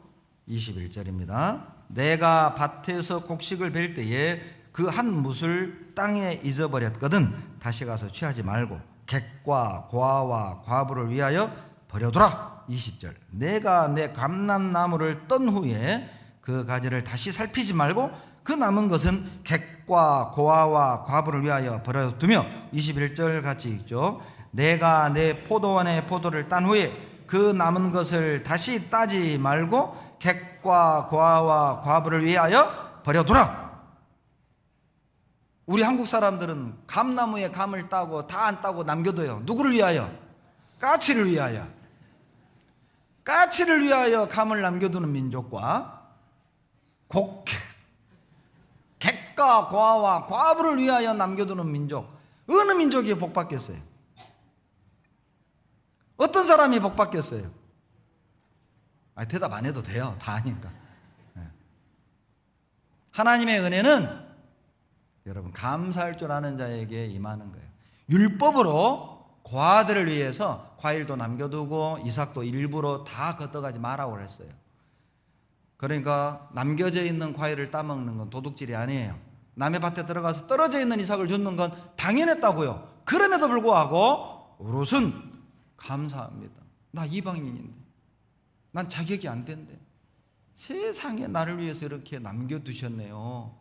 21절입니다. 내가 밭에서 곡식을 벨 때에 그 한 뭇을 땅에 잊어버렸거든 다시 가서 취하지 말고 객과 고아와 과부를 위하여 버려두라. 20절. 내가 내 감람나무를 떤 후에 그 가지를 다시 살피지 말고 그 남은 것은 객과 고아와 과부를 위하여 버려두며 21절 같이 읽죠. 내가 내 포도원의 포도를 딴 후에 그 남은 것을 다시 따지 말고 객과 고아와 과부를 위하여 버려두라. 우리 한국 사람들은 감나무에 감을 따고 다 안 따고 남겨둬요. 누구를 위하여? 까치를 위하여. 까치를 위하여 감을 남겨두는 민족과 객과 고아와 과부를 위하여 남겨두는 민족, 어느 민족이 복받겠어요? 어떤 사람이 복받겠어요? 대답 안 해도 돼요. 다 아니까. 하나님의 은혜는 여러분 감사할 줄 아는 자에게 임하는 거예요. 율법으로 고아들을 위해서 과일도 남겨두고 이삭도 일부러 다 걷어가지 말라고 그랬어요. 그러니까 남겨져 있는 과일을 따먹는 건 도둑질이 아니에요. 남의 밭에 들어가서 떨어져 있는 이삭을 줍는 건 당연했다고요. 그럼에도 불구하고 룻은 감사합니다. 나 이방인인데, 난 자격이 안 된대. 세상에 나를 위해서 이렇게 남겨두셨네요.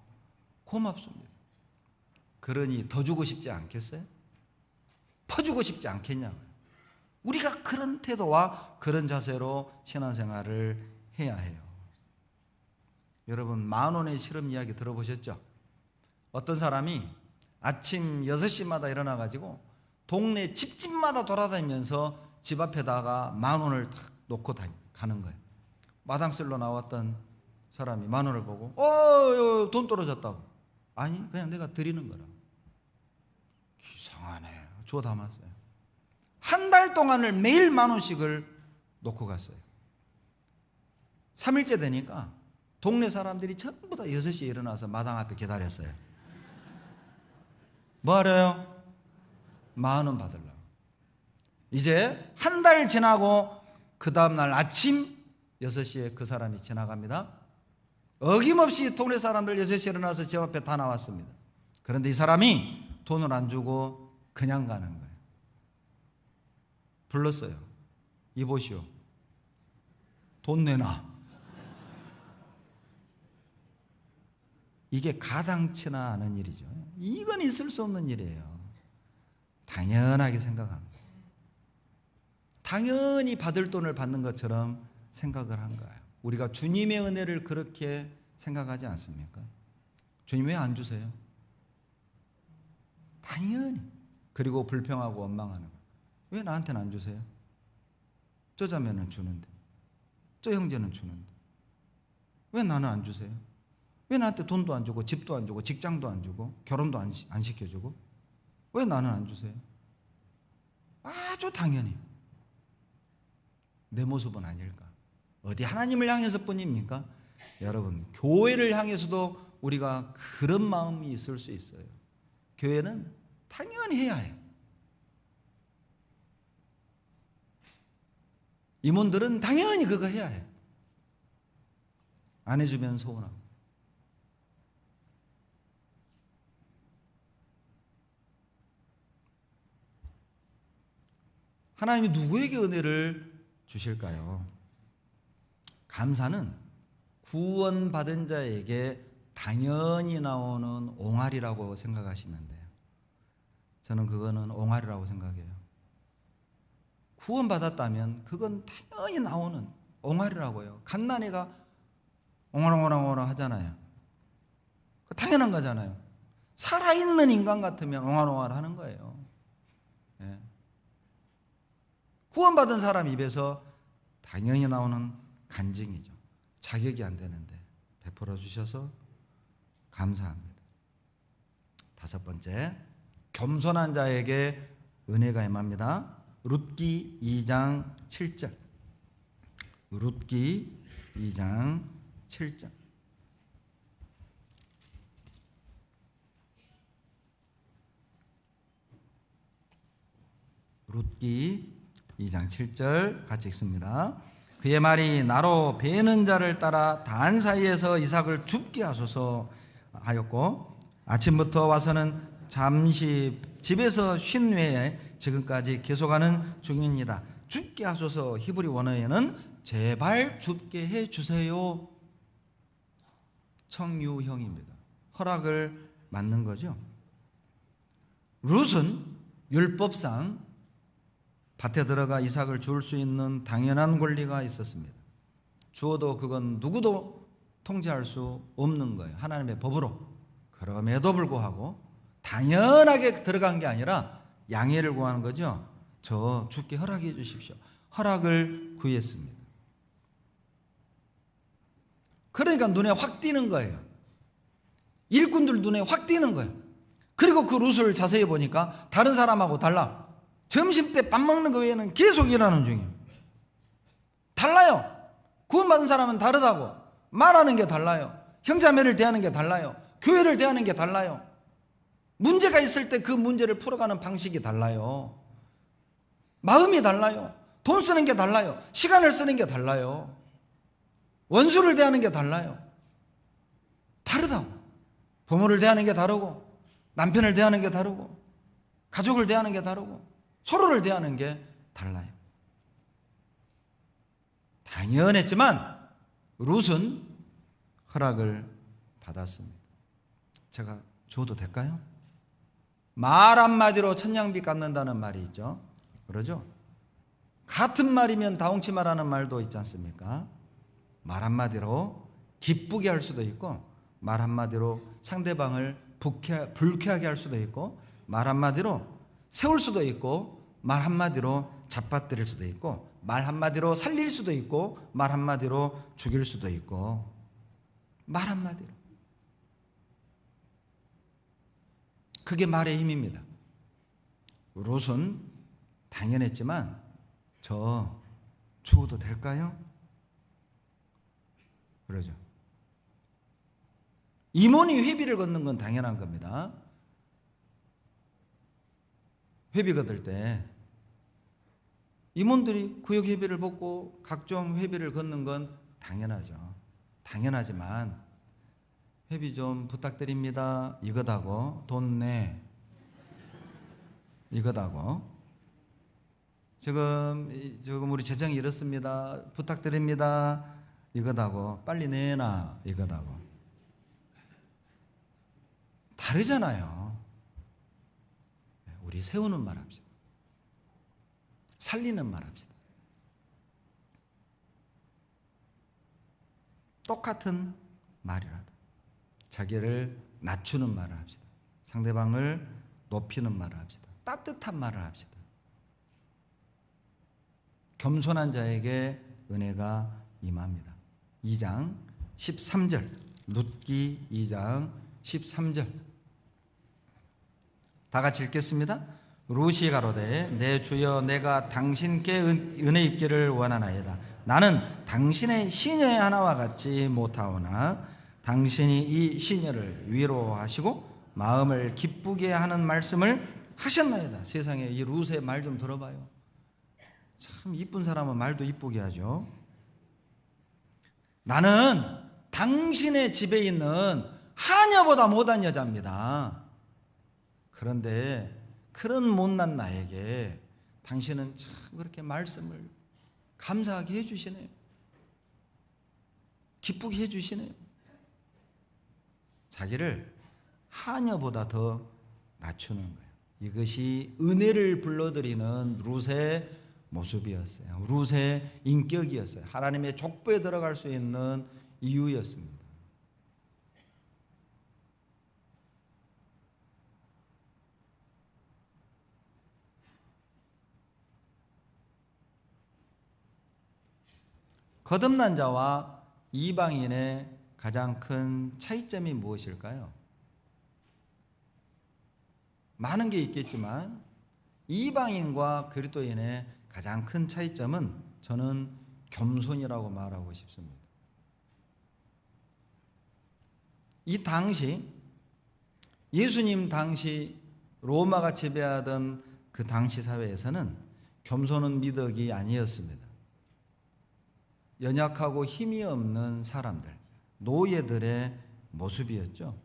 고맙습니다. 그러니 더 주고 싶지 않겠어요? 퍼주고 싶지 않겠냐고요. 우리가 그런 태도와 그런 자세로 신앙생활을 해야 해요. 여러분 10,000원의 실험 이야기 들어보셨죠? 어떤 사람이 아침 6시마다 일어나가지고 동네 집집마다 돌아다니면서 집 앞에다가 10,000원을 탁 놓고 가는 거예요. 마당쓸로 나왔던 사람이 10,000원을 보고 돈 떨어졌다고. 아니 그냥 내가 드리는 거라. 이상하네. 주워 담았어요. 한 달 동안을 매일 10,000원씩을 놓고 갔어요. 3일째 되니까 동네 사람들이 전부 다 6시에 일어나서 마당 앞에 기다렸어요. 뭐 하래요? 10,000원 받으려고. 이제 한 달 지나고 그 다음날 아침 6시에 그 사람이 지나갑니다. 어김없이 동네 사람들 6시에 일어나서 집 앞에 다 나왔습니다. 그런데 이 사람이 돈을 안 주고 그냥 가는 거예요. 불렀어요. 이보시오. 돈 내놔. 이게 가당치나 않은 일이죠. 이건 있을 수 없는 일이에요. 당연하게 생각합니다. 당연히 받을 돈을 받는 것처럼 생각을 한 거예요. 우리가 주님의 은혜를 그렇게 생각하지 않습니까? 주님 왜 안 주세요? 당연히. 그리고 불평하고 원망하는 거예요. 왜 나한테는 안 주세요? 저 자매는 주는데, 저 형제는 주는데 왜 나는 안 주세요? 왜 나한테 돈도 안 주고 집도 안 주고 직장도 안 주고 결혼도 안 시켜주고 왜 나는 안 주세요? 아주 당연히 내 모습은 아닐까? 어디 하나님을 향해서 뿐입니까? 여러분 교회를 향해서도 우리가 그런 마음이 있을 수 있어요. 교회는 당연히 해야 해요. 임원들은 당연히 그거 해야 해요. 안 해주면 서운하고. 하나님이 누구에게 은혜를 주실까요? 감사는 구원받은 자에게 당연히 나오는 옹알이라고 생각하시면 돼요. 저는 그거는 옹알이라고 생각해요. 구원받았다면 그건 당연히 나오는 옹알이라고요. 갓난애가 옹알옹알옹알 하잖아요. 당연한 거잖아요. 살아있는 인간 같으면 옹알옹알 하는 거예요. 예. 구원받은 사람 입에서 당연히 나오는 간증이죠. 자격이 안 되는데 베풀어 주셔서 감사합니다. 다섯 번째, 겸손한 자에게 은혜가 임합니다. 룻기 2장 7절. 룻기 2장 7절. 룻기 2장 7절 같이 읽습니다. 그의 말이 나로 베는 자를 따라 단 사이에서 이삭을 죽게 하소서 하였고 아침부터 와서는 잠시 집에서 쉰 후에 지금까지 계속하는 중입니다. 죽게 하소서 히브리 원어에는 제발 죽게 해 주세요 청유형입니다. 허락을 받는 거죠. 룻은 율법상 밭에 들어가 이삭을 줄 수 있는 당연한 권리가 있었습니다. 주어도 그건 누구도 통제할 수 없는 거예요. 하나님의 법으로. 그럼에도 불구하고 당연하게 들어간 게 아니라 양해를 구하는 거죠. 저 죽게 허락해 주십시오. 허락을 구했습니다. 그러니까 눈에 확 띄는 거예요. 일꾼들 눈에 확 띄는 거예요. 그리고 그 룻을 자세히 보니까 다른 사람하고 달라. 점심때 밥 먹는 거 외에는 계속 일하는 중이에요. 달라요. 구원받은 사람은 다르다고. 말하는 게 달라요. 형제자매를 대하는 게 달라요. 교회를 대하는 게 달라요. 문제가 있을 때 그 문제를 풀어가는 방식이 달라요. 마음이 달라요. 돈 쓰는 게 달라요. 시간을 쓰는 게 달라요. 원수를 대하는 게 달라요. 다르다고. 부모를 대하는 게 다르고 남편을 대하는 게 다르고 가족을 대하는 게 다르고 서로를 대하는 게 달라요. 당연했지만 룻은 허락을 받았습니다. 제가 줘도 될까요? 말 한마디로 천냥빚 갚는다는 말이 있죠. 그러죠? 같은 말이면 다홍치 말하는 말도 있지 않습니까? 말 한마디로 기쁘게 할 수도 있고 말 한마디로 상대방을 불쾌하게 할 수도 있고 말 한마디로 세울 수도 있고 말 한마디로 잡아뜨릴 수도 있고 말 한마디로 살릴 수도 있고 말 한마디로 죽일 수도 있고 말 한마디로. 그게 말의 힘입니다. 룻은 당연했지만 저 죽어도 될까요? 그러죠. 임원이 회비를 걷는 건 당연한 겁니다. 회비 걷을 때 임원들이 구역 회비를 받고 각종 회비를 걷는 건 당연하죠. 당연하지만 회비 좀 부탁드립니다. 이거다고 돈 내. 이거다고 지금 우리 재정이 이렇습니다. 부탁드립니다. 이거다고 빨리 내놔. 이거다고 다르잖아요. 우리 세우는 말 합시다. 살리는 말 합시다. 똑같은 말이라도 자기를 낮추는 말을 합시다. 상대방을 높이는 말을 합시다. 따뜻한 말을 합시다. 겸손한 자에게 은혜가 임합니다. 2장 13절 룻기 2장 13절 다 같이 읽겠습니다. 룻이 가로되 내 주여 내가 당신께 은혜 입기를 원하나이다. 나는 당신의 시녀의 하나와 같지 못하오나 당신이 이 시녀를 위로하시고 마음을 기쁘게 하는 말씀을 하셨나이다. 세상에 이 룻의 말 좀 들어봐요. 참 이쁜 사람은 말도 이쁘게 하죠. 나는 당신의 집에 있는 하녀보다 못한 여자입니다. 그런데 그런 못난 나에게 당신은 참 그렇게 말씀을 감사하게 해주시네요. 기쁘게 해주시네요. 자기를 하녀보다 더 낮추는 거예요. 이것이 은혜를 불러들이는 룻의 모습이었어요. 룻의 인격이었어요. 하나님의 족보에 들어갈 수 있는 이유였습니다. 거듭난 자와 이방인의 가장 큰 차이점이 무엇일까요? 많은 게 있겠지만 이방인과 그리스도인의 가장 큰 차이점은 저는 겸손이라고 말하고 싶습니다. 이 당시 예수님 당시 로마가 지배하던 그 당시 사회에서는 겸손은 미덕이 아니었습니다. 연약하고 힘이 없는 사람들, 노예들의 모습이었죠.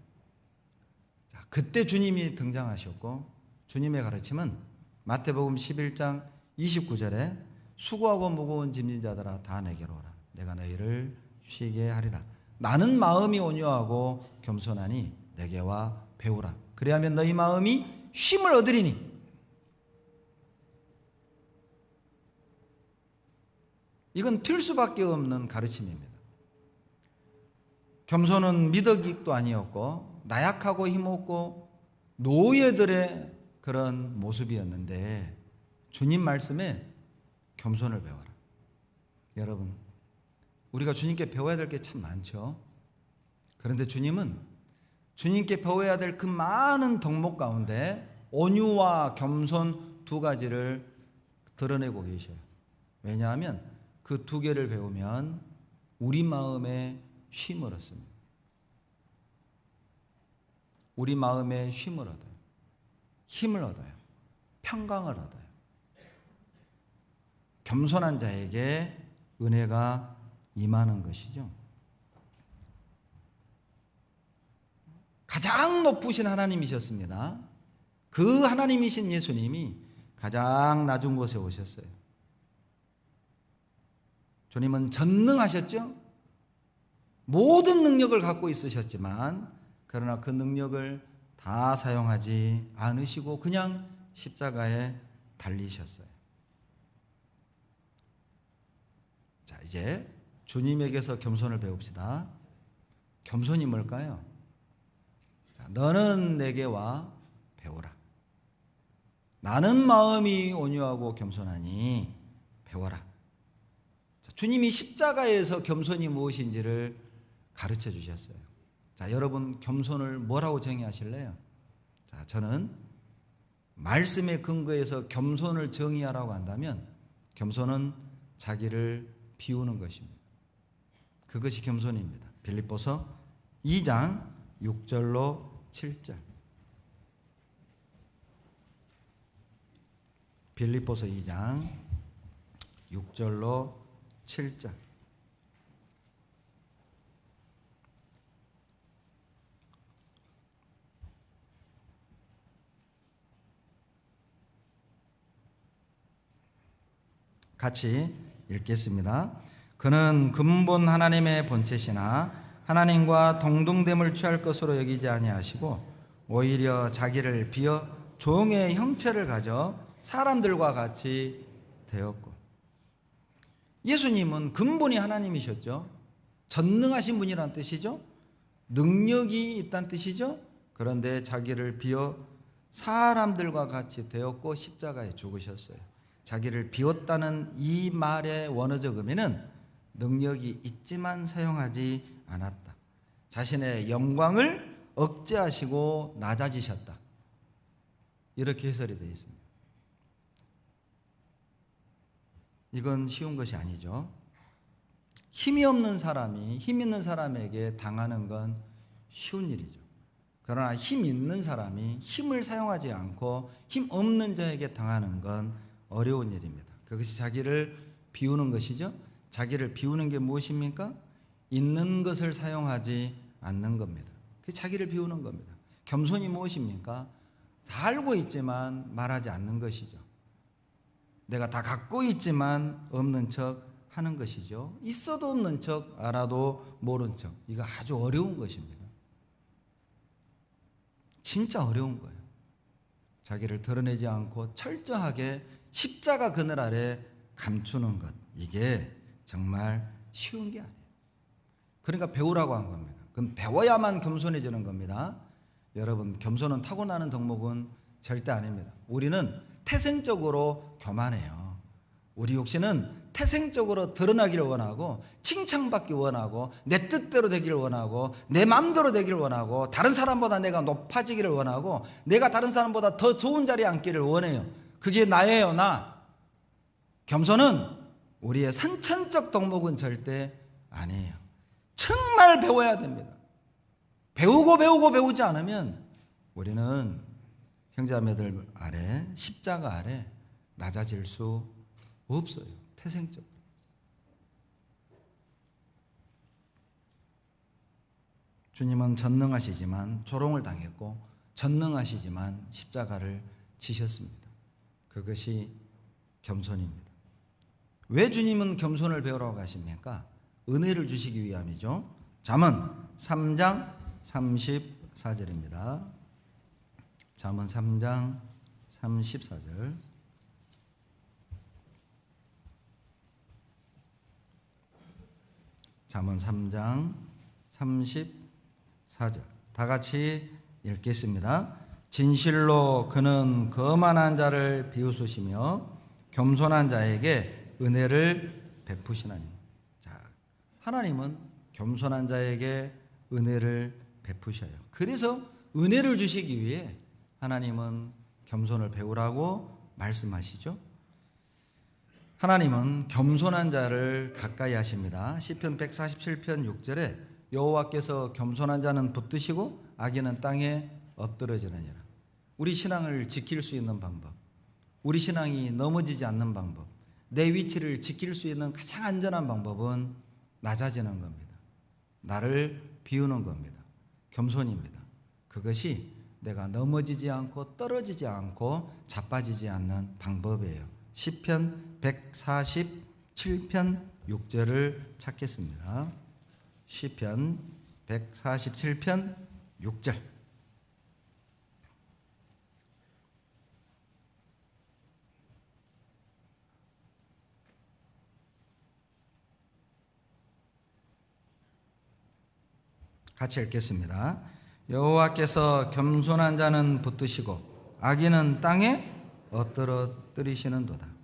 자, 그때 주님이 등장하셨고 주님의 가르침은 마태복음 11장 29절에 수고하고 무거운 짐진 자들아 다 내게로 오라. 내가 너희를 쉬게 하리라. 나는 마음이 온유하고 겸손하니 내게와 배우라. 그리하면 너희 마음이 쉼을 얻으리니. 이건 튈 수밖에 없는 가르침입니다. 겸손은 미덕도 아니었고 나약하고 힘없고 노예들의 그런 모습이었는데 주님 말씀에 겸손을 배워라. 여러분, 우리가 주님께 배워야 될 게 참 많죠. 그런데 주님은 주님께 배워야 될 그 많은 덕목 가운데 온유와 겸손 두 가지를 드러내고 계셔요. 왜냐하면 그 두 개를 배우면 우리 마음에 쉼을 얻습니다. 우리 마음에 쉼을 얻어요. 힘을 얻어요. 평강을 얻어요. 겸손한 자에게 은혜가 임하는 것이죠. 가장 높으신 하나님이셨습니다. 그 하나님이신 예수님이 가장 낮은 곳에 오셨어요. 주님은 전능하셨죠? 모든 능력을 갖고 있으셨지만 그러나 그 능력을 다 사용하지 않으시고 그냥 십자가에 달리셨어요. 자, 이제 주님에게서 겸손을 배웁시다. 겸손이 뭘까요? 자, 너는 내게 와 배워라. 나는 마음이 온유하고 겸손하니 배워라. 자, 주님이 십자가에서 겸손이 무엇인지를 가르쳐 주셨어요. 자, 여러분 겸손을 뭐라고 정의하실래요? 자, 저는 말씀의 근거에서 겸손을 정의하라고 한다면 겸손은 자기를 비우는 것입니다. 그것이 겸손입니다. 빌립보서 2장 6절로 7절. 빌립보서 2장 6절로 7절. 같이 읽겠습니다. 그는 근본 하나님의 본체시나 하나님과 동등됨을 취할 것으로 여기지 아니하시고 오히려 자기를 비어 종의 형체를 가져 사람들과 같이 되었고. 예수님은 근본이 하나님이셨죠. 전능하신 분이란 뜻이죠. 능력이 있다는 뜻이죠. 그런데 자기를 비어 사람들과 같이 되었고 십자가에 죽으셨어요. 자기를 비웠다는 이 말의 원어적 의미는 능력이 있지만 사용하지 않았다. 자신의 영광을 억제하시고 낮아지셨다. 이렇게 해설이 되어 있습니다. 이건 쉬운 것이 아니죠. 힘이 없는 사람이 힘 있는 사람에게 당하는 건 쉬운 일이죠. 그러나 힘 있는 사람이 힘을 사용하지 않고 힘 없는 자에게 당하는 건 어려운 일입니다. 그것이 자기를 비우는 것이죠. 자기를 비우는 게 무엇입니까? 있는 것을 사용하지 않는 겁니다. 그게 자기를 비우는 겁니다. 겸손이 무엇입니까? 다 알고 있지만 말하지 않는 것이죠. 내가 다 갖고 있지만 없는 척 하는 것이죠. 있어도 없는 척, 알아도 모른 척. 이거 아주 어려운 것입니다. 진짜 어려운 거예요. 자기를 드러내지 않고 철저하게 십자가 그늘 아래 감추는 것, 이게 정말 쉬운 게 아니에요. 그러니까 배우라고 한 겁니다. 그럼 배워야만 겸손해지는 겁니다. 여러분, 겸손은 타고나는 덕목은 절대 아닙니다. 우리는 태생적으로 교만해요. 우리 육신은 태생적으로 드러나기를 원하고 칭찬받기 원하고 내 뜻대로 되기를 원하고 내 마음대로 되기를 원하고 다른 사람보다 내가 높아지기를 원하고 내가 다른 사람보다 더 좋은 자리에 앉기를 원해요. 그게 나예요, 나. 겸손은 우리의 선천적 덕목은 절대 아니에요. 정말 배워야 됩니다. 배우고 배우지 않으면 우리는 형제자매들 아래, 십자가 아래 낮아질 수 없어요. 태생적으로. 주님은 전능하시지만 조롱을 당했고 전능하시지만 십자가를 지셨습니다. 그것이 겸손입니다. 왜 주님은 겸손을 배우라고 하십니까? 은혜를 주시기 위함이죠. 잠언 3장 34절입니다. 잠언 3장 34절. 잠언 3장 34절. 다 같이 읽겠습니다. 진실로 그는 거만한 자를 비웃으시며 겸손한 자에게 은혜를 베푸시나니. 자, 하나님은 겸손한 자에게 은혜를 베푸셔요. 그래서 은혜를 주시기 위해 하나님은 겸손을 배우라고 말씀하시죠. 하나님은 겸손한 자를 가까이 하십니다. 시편 147편 6절에 여호와께서 겸손한 자는 붙드시고 악인은 땅에 엎드러지느니라. 우리 신앙을 지킬 수 있는 방법, 우리 신앙이 넘어지지 않는 방법, 내 위치를 지킬 수 있는 가장 안전한 방법은 낮아지는 겁니다. 나를 비우는 겁니다. 겸손입니다. 그것이 내가 넘어지지 않고 떨어지지 않고 자빠지지 않는 방법이에요. 시편 147편 6절을 찾겠습니다. 시편 147편 6절. 같이 읽겠습니다. 여호와께서 겸손한 자는 붙드시고 악인은 땅에 엎드러뜨리시는도다.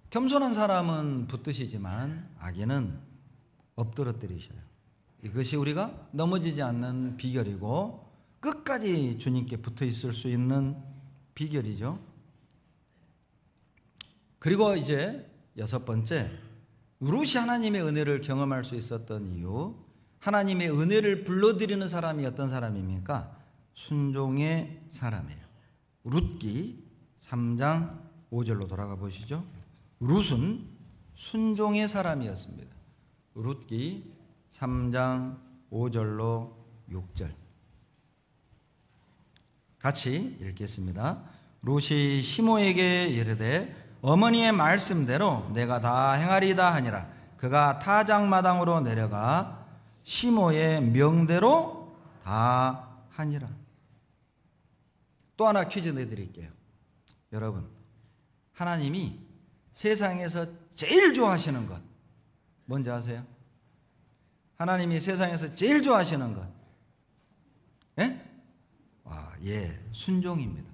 겸손한 사람은 붙드시지만 악인은 엎드러뜨리셔요. 이것이 우리가 넘어지지 않는 비결이고 끝까지 주님께 붙어 있을 수 있는 비결이죠. 그리고 이제 여섯 번째, 루시 하나님의 은혜를 경험할 수 있었던 이유, 하나님의 은혜를 불러들이는 사람이 어떤 사람입니까? 순종의 사람이에요. 룻기 3장 5절로 돌아가 보시죠. 룻은 순종의 사람이었습니다. 룻기 3장 5절로 6절 같이 읽겠습니다. 룻이 시모에게 이르되 어머니의 말씀대로 내가 다 행하리다 하니라. 그가 타작마당으로 내려가 시모의 명대로 다 하니라. 또 하나 퀴즈 내드릴게요. 여러분, 하나님이 세상에서 제일 좋아하시는 것 뭔지 아세요? 하나님이 세상에서 제일 좋아하시는 것, 순종입니다.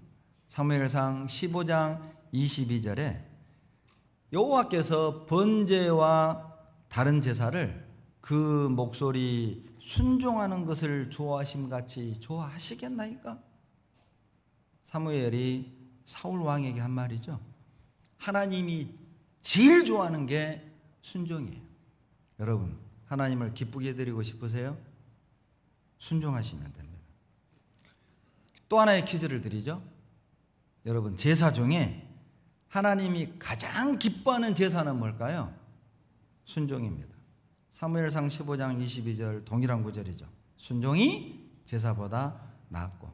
사무엘상 15장 22절에 여호와께서 번제와 다른 제사를 그 목소리 순종하는 것을 좋아하심같이 좋아하시겠나이까? 사무엘이 사울 왕에게 한 말이죠. 하나님이 제일 좋아하는 게 순종이에요. 여러분, 하나님을 기쁘게 해드리고 싶으세요? 순종하시면 됩니다. 또 하나의 퀴즈를 드리죠. 여러분, 제사 중에 하나님이 가장 기뻐하는 제사는 뭘까요? 순종입니다. 사무엘상 15장 22절 동일한 구절이죠. 순종이 제사보다 낫고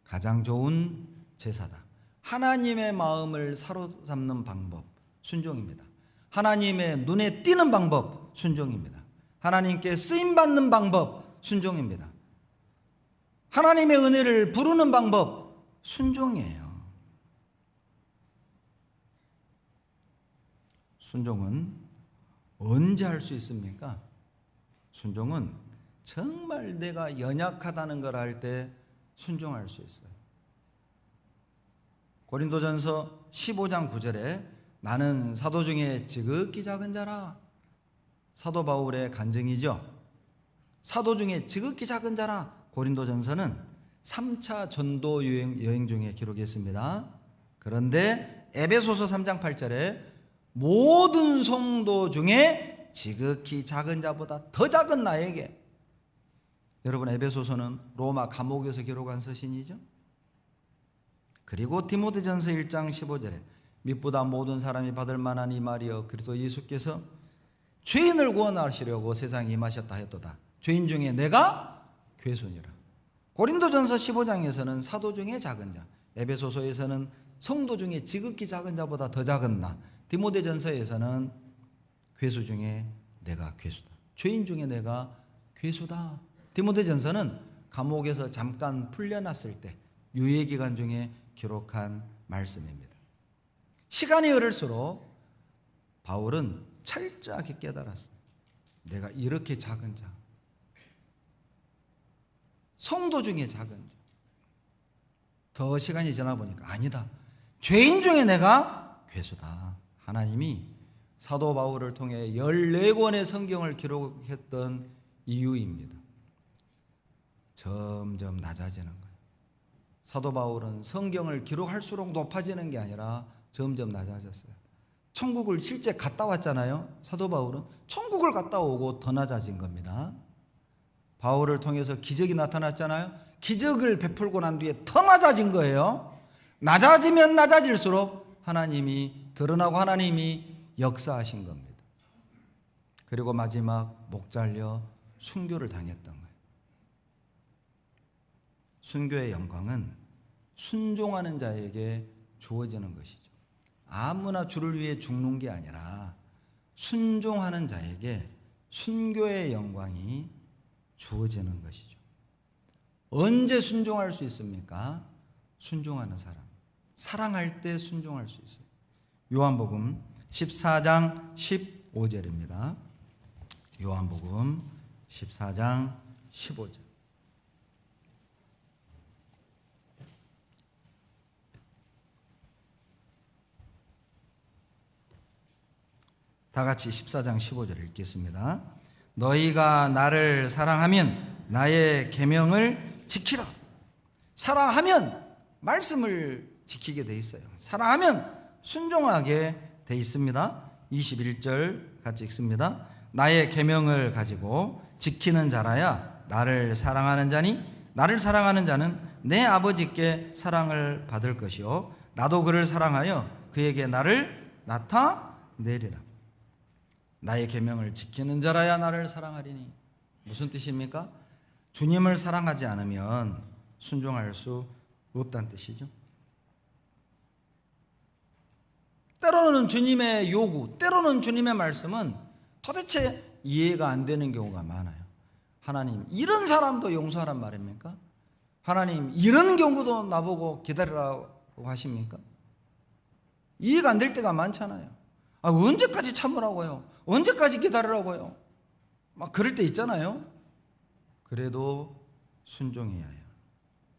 가장 좋은 제사다. 하나님의 마음을 사로잡는 방법, 순종입니다. 하나님의 눈에 띄는 방법, 순종입니다. 하나님께 쓰임받는 방법, 순종입니다. 하나님의 은혜를 부르는 방법, 순종이에요. 순종은 언제 할 수 있습니까? 순종은 정말 내가 연약하다는 걸 알 때 순종할 수 있어요. 고린도전서 15장 9절에 나는 사도 중에 지극히 작은 자라. 사도 바울의 간증이죠. 사도 중에 지극히 작은 자라. 고린도전서는 3차 전도 여행 중에 기록했습니다. 그런데 에베소서 3장 8절에 모든 성도 중에 지극히 작은 자보다 더 작은 나에게. 여러분, 에베소서는 로마 감옥에서 기록한 서신이죠. 그리고 디모데전서 1장 15절에 mit보다 모든 사람이 받을 만한 이 말이여 그리스도 예수께서 죄인을 구원하시려고 세상에 임하셨다 했도다. 죄인 중에 내가 괴손이라. 고린도전서 15장에서는 사도 중에 작은 자, 에베소서에서는 성도 중에 지극히 작은 자보다 더 작은 나, 디모데전서에서는 괴수 중에 내가 괴수다. 죄인 중에 내가 괴수다. 디모데전서는 감옥에서 잠깐 풀려났을 때 유예기간 중에 기록한 말씀입니다. 시간이 흐를수록 바울은 철저하게 깨달았어요. 내가 이렇게 작은 자, 성도 중에 작은 자. 더 시간이 지나 보니까 아니다. 죄인 중에 내가 괴수다. 하나님이 사도 바울을 통해 14권의 성경을 기록했던 이유입니다. 점점 낮아지는 거예요. 사도 바울은 성경을 기록할수록 높아지는 게 아니라 점점 낮아졌어요. 천국을 실제 갔다 왔잖아요. 사도 바울은 천국을 갔다 오고 더 낮아진 겁니다. 바울을 통해서 기적이 나타났잖아요. 기적을 베풀고 난 뒤에 더 낮아진 거예요. 낮아지면 낮아질수록 하나님이 드러나고 하나님이 역사하신 겁니다. 그리고 마지막 목 잘려 순교를 당했던 거예요. 순교의 영광은 순종하는 자에게 주어지는 것이죠. 아무나 주를 위해 죽는 게 아니라 순종하는 자에게 순교의 영광이 주어지는 것이죠. 언제 순종할 수 있습니까? 순종하는 사람. 사랑할 때 순종할 수 있어요. 요한복음 14장 15절입니다. 요한복음 14장 15절. 다 같이 14장 15절을 읽겠습니다. 너희가 나를 사랑하면 나의 계명을 지키라. 사랑하면 말씀을 지키게 돼 있어요. 사랑하면 순종하게 돼 있습니다. 21절 같이 읽습니다. 나의 계명을 가지고 지키는 자라야 나를 사랑하는 자니 나를 사랑하는 자는 내 아버지께 사랑을 받을 것이요 나도 그를 사랑하여 그에게 나를 나타내리라. 나의 계명을 지키는 자라야 나를 사랑하리니. 무슨 뜻입니까? 주님을 사랑하지 않으면 순종할 수 없다는 뜻이죠. 때로는 주님의 요구, 때로는 주님의 말씀은 도대체 이해가 안 되는 경우가 많아요. 하나님, 이런 사람도 용서하란 말입니까? 하나님, 이런 경우도 나보고 기다리라고 하십니까? 이해가 안 될 때가 많잖아요. 언제까지 참으라고요? 언제까지 기다리라고요? 막 그럴 때 있잖아요. 그래도 순종해야 해요.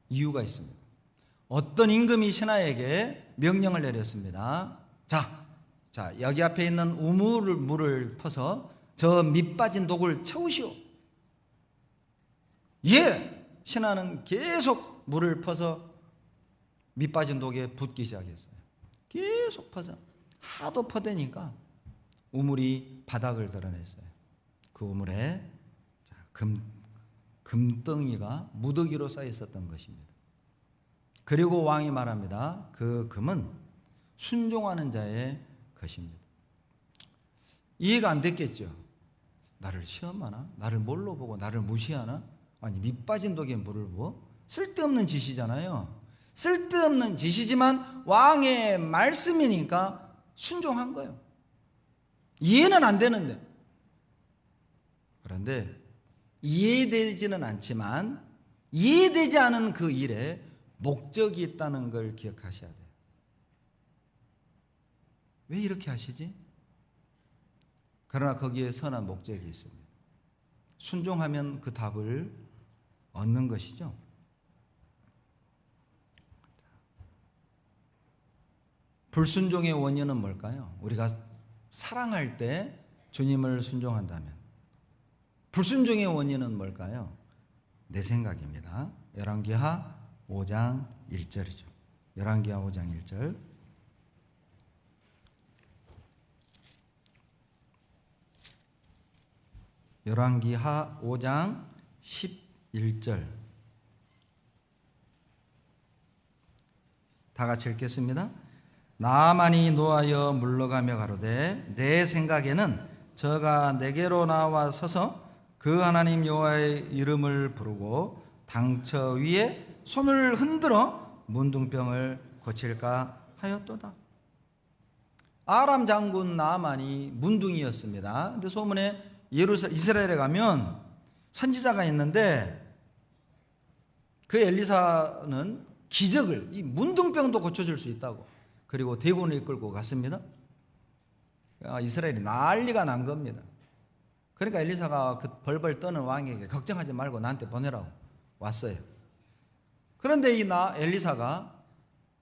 이유가 있습니다. 어떤 임금이 신하에게 명령을 내렸습니다. 자, 여기 앞에 있는 우물을 퍼서 저 밑 빠진 독을 채우시오. 예! 신하는 계속 물을 퍼서 밑 빠진 독에 붓기 시작했어요. 계속 퍼서 하도 퍼대니까 우물이 바닥을 드러냈어요. 그 우물에 금덩이가 무더기로 쌓여 있었던 것입니다. 그리고 왕이 말합니다. 그 금은 순종하는 자의 것입니다. 이해가 안 됐겠죠. 나를 시험하나? 나를 뭘로 보고 나를 무시하나? 아니, 밑 빠진 독에 물을 부어? 쓸데없는 짓이잖아요. 쓸데없는 짓이지만 왕의 말씀이니까 순종한 거예요. 이해는 안 되는데. 그런데 이해되지는 않지만 이해되지 않은 그 일에 목적이 있다는 걸 기억하셔야 돼요. 왜 이렇게 하시지? 그러나 거기에 선한 목적이 있습니다. 순종하면 그 답을 얻는 것이죠. 불순종의 원인은 뭘까요? 우리가 사랑할 때 주님을 순종한다면. 불순종의 원인은 뭘까요? 내 생각입니다. 열왕기하 5장 1절이죠. 열왕기하 5장 1절. 열왕기하 5장 11절. 다 같이 읽겠습니다. 나아만이 노하여 물러가며 가로되 내 생각에는 저가 내게로 나와 서서 그 하나님 여호와의 이름을 부르고 당처 위에 손을 흔들어 문둥병을 고칠까 하였도다. 아람 장군 나아만이 문둥이였습니다. 근데 소문에 이스라엘에 가면 선지자가 있는데 그 엘리사는 기적을, 이 문둥병도 고쳐줄 수 있다고, 그리고 대군을 이끌고 갔습니다. 이스라엘이 난리가 난 겁니다. 그러니까 엘리사가 그 벌벌 떠는 왕에게 걱정하지 말고 나한테 보내라고 왔어요. 그런데 이 엘리사가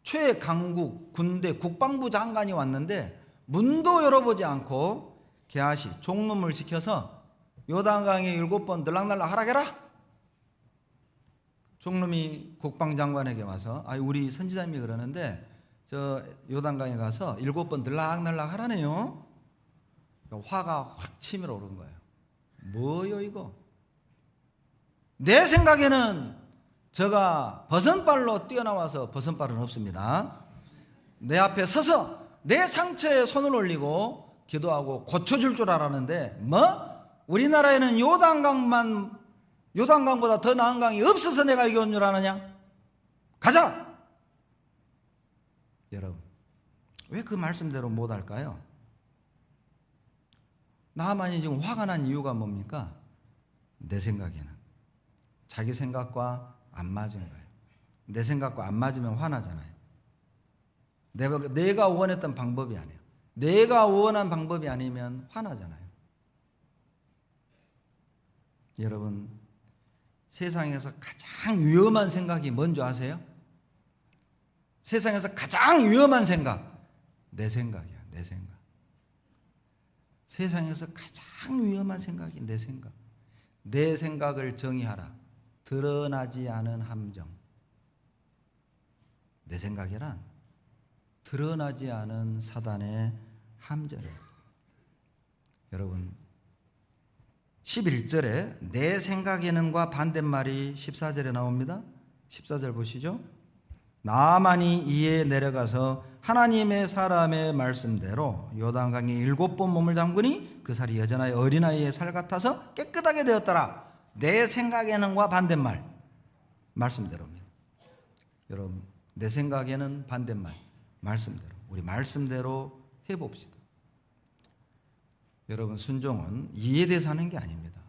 최강국 군대 국방부 장관이 왔는데 문도 열어보지 않고 게하시 종놈을 시켜서 요단강에 7번 들락날락 하라게라. 종놈이 국방장관에게 와서 우리 선지자님이 그러는데 저 요단강에 가서 7번 들락날락 하라네요. 화가 확 치밀어 오른 거예요. 뭐요 이거? 내 생각에는 저가 버선발로 뛰어나와서, 버선발은 없습니다, 내 앞에 서서 내 상처에 손을 올리고 기도하고 고쳐줄 줄 알았는데 우리나라에는 요단강보다 더 나은 강이 없어서 내가 여기 온 줄 아느냐? 가자! 여러분, 왜 그 말씀대로 못할까요? 나만이 지금 화가 난 이유가 뭡니까? 내 생각에는 자기 생각과 안 맞은 거예요. 내 생각과 안 맞으면 화나잖아요. 내가 원했던 방법이 아니에요. 내가 원한 방법이 아니면 화나잖아요. 여러분, 세상에서 가장 위험한 생각이 뭔지 아세요? 세상에서 가장 위험한 생각, 내 생각이야. 내 생각. 세상에서 가장 위험한 생각이 내 생각. 내 생각을 정의하라. 드러나지 않은 함정. 내 생각이란 드러나지 않은 사단의 함정이에요. 여러분, 11절에 내 생각에는과 반대말이 14절에 나옵니다. 14절 보시죠. 나아만이 이에 내려가서 하나님의 사람의 말씀대로 요단강에 7번 몸을 담그니 그 살이 여전하여 어린아이의 살 같아서 깨끗하게 되었더라. 내 생각에는과 반대말, 말씀대로입니다. 여러분, 내 생각에는 반대말, 말씀대로, 우리 말씀대로 해봅시다. 여러분, 순종은 이해에 대해서 하는 게 아닙니다.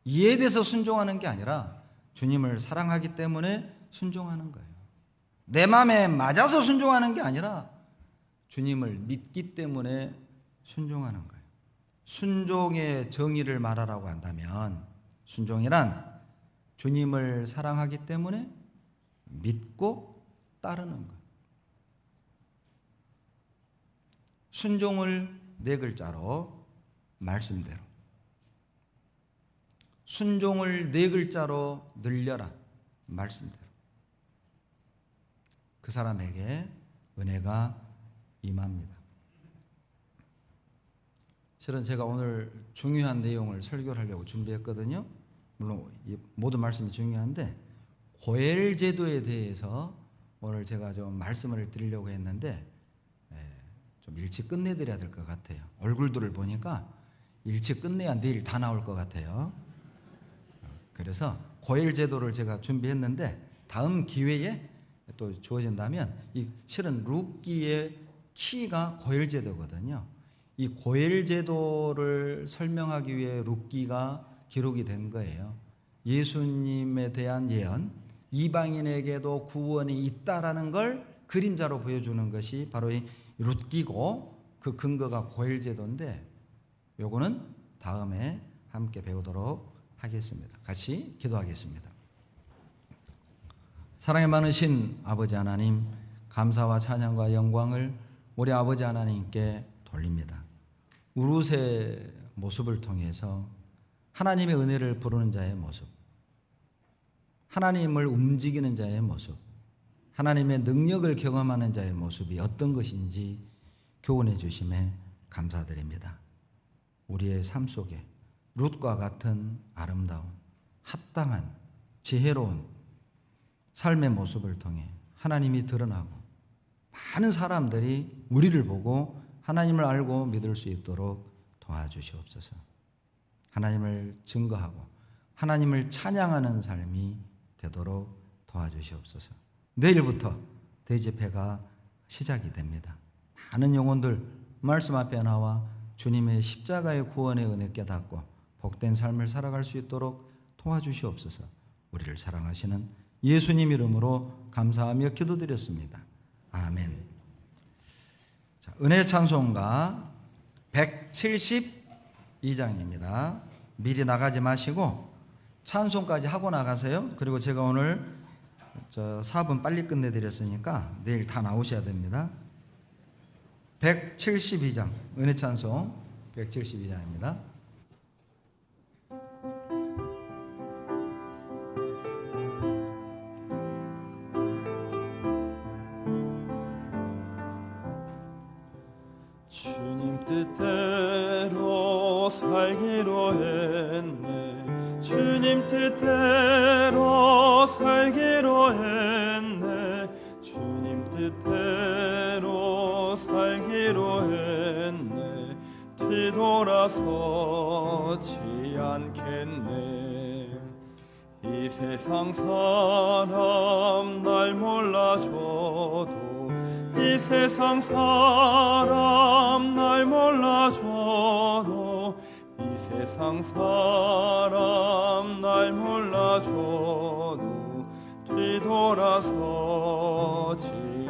이해에 대해서 순종하는 게 아니라 주님을 사랑하기 때문에 순종하는 거예요. 내 마음에 맞아서 순종하는 게 아니라 주님을 믿기 때문에 순종하는 거예요. 순종의 정의를 말하라고 한다면 순종이란 주님을 사랑하기 때문에 믿고 따르는 거예요. 순종을 4글자로 말씀대로, 순종을 4글자로 늘려라, 말씀대로. 그 사람에게 은혜가 임합니다. 실은 제가 오늘 중요한 내용을 설교를 하려고 준비했거든요. 물론 모든 말씀이 중요한데 고엘 제도에 대해서 오늘 제가 좀 말씀을 드리려고 했는데 좀 일찍 끝내드려야 될 것 같아요. 얼굴들을 보니까 일찍 끝내야 내일 다 나올 것 같아요. 그래서 고엘 제도를 제가 준비했는데 다음 기회에 또 주어진다면, 이 실은 룻기의 키가 고엘 제도거든요. 이 고엘 제도를 설명하기 위해 룻기가 기록이 된 거예요. 예수님에 대한 예언, 이방인에게도 구원이 있다라는 걸 그림자로 보여주는 것이 바로 이 룻기고, 그 근거가 고엘 제도인데 요거는 다음에 함께 배우도록 하겠습니다. 같이 기도하겠습니다. 사랑이 많으신 아버지 하나님, 감사와 찬양과 영광을 우리 아버지 하나님께 돌립니다. 우룻의 모습을 통해서 하나님의 은혜를 부르는 자의 모습, 하나님을 움직이는 자의 모습, 하나님의 능력을 경험하는 자의 모습이 어떤 것인지 교훈해 주심에 감사드립니다. 우리의 삶 속에 룻과 같은 아름다운, 합당한, 지혜로운 삶의 모습을 통해 하나님이 드러나고 많은 사람들이 우리를 보고 하나님을 알고 믿을 수 있도록 도와주시옵소서. 하나님을 증거하고 하나님을 찬양하는 삶이 되도록 도와주시옵소서. 내일부터 대집회가 시작이 됩니다. 많은 영혼들 말씀 앞에 나와 주님의 십자가의 구원의 은혜 깨닫고 복된 삶을 살아갈 수 있도록 도와주시옵소서. 우리를 사랑하시는 예수님 이름으로 감사하며 기도드렸습니다. 아멘. 자, 은혜 찬송가 172장입니다. 미리 나가지 마시고 찬송까지 하고 나가세요. 그리고 제가 오늘 4분 빨리 끝내드렸으니까 내일 다 나오셔야 됩니다. 172장 은혜 찬송 172장입니다. 주님 뜻대로 살기로 했네. 주님 뜻대로 살기로 했네. 주님 뜻대로 살기로 했네. 뒤돌아서지 않겠네. 이 세상 사람 날 몰라줘도 이 세상 사람 날 몰라줘도 이 세상 사람 날 몰라줘도 뒤돌아서지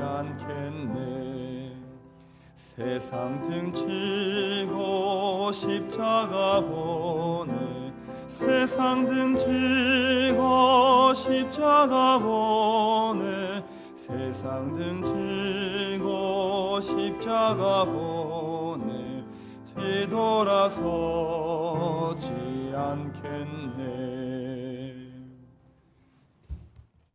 않겠네. 세상 등지고 십자가 보네. 세상 등지고 십자가 보네. 세상 등지고 십자가 보네. 뒤돌아서지 않겠네.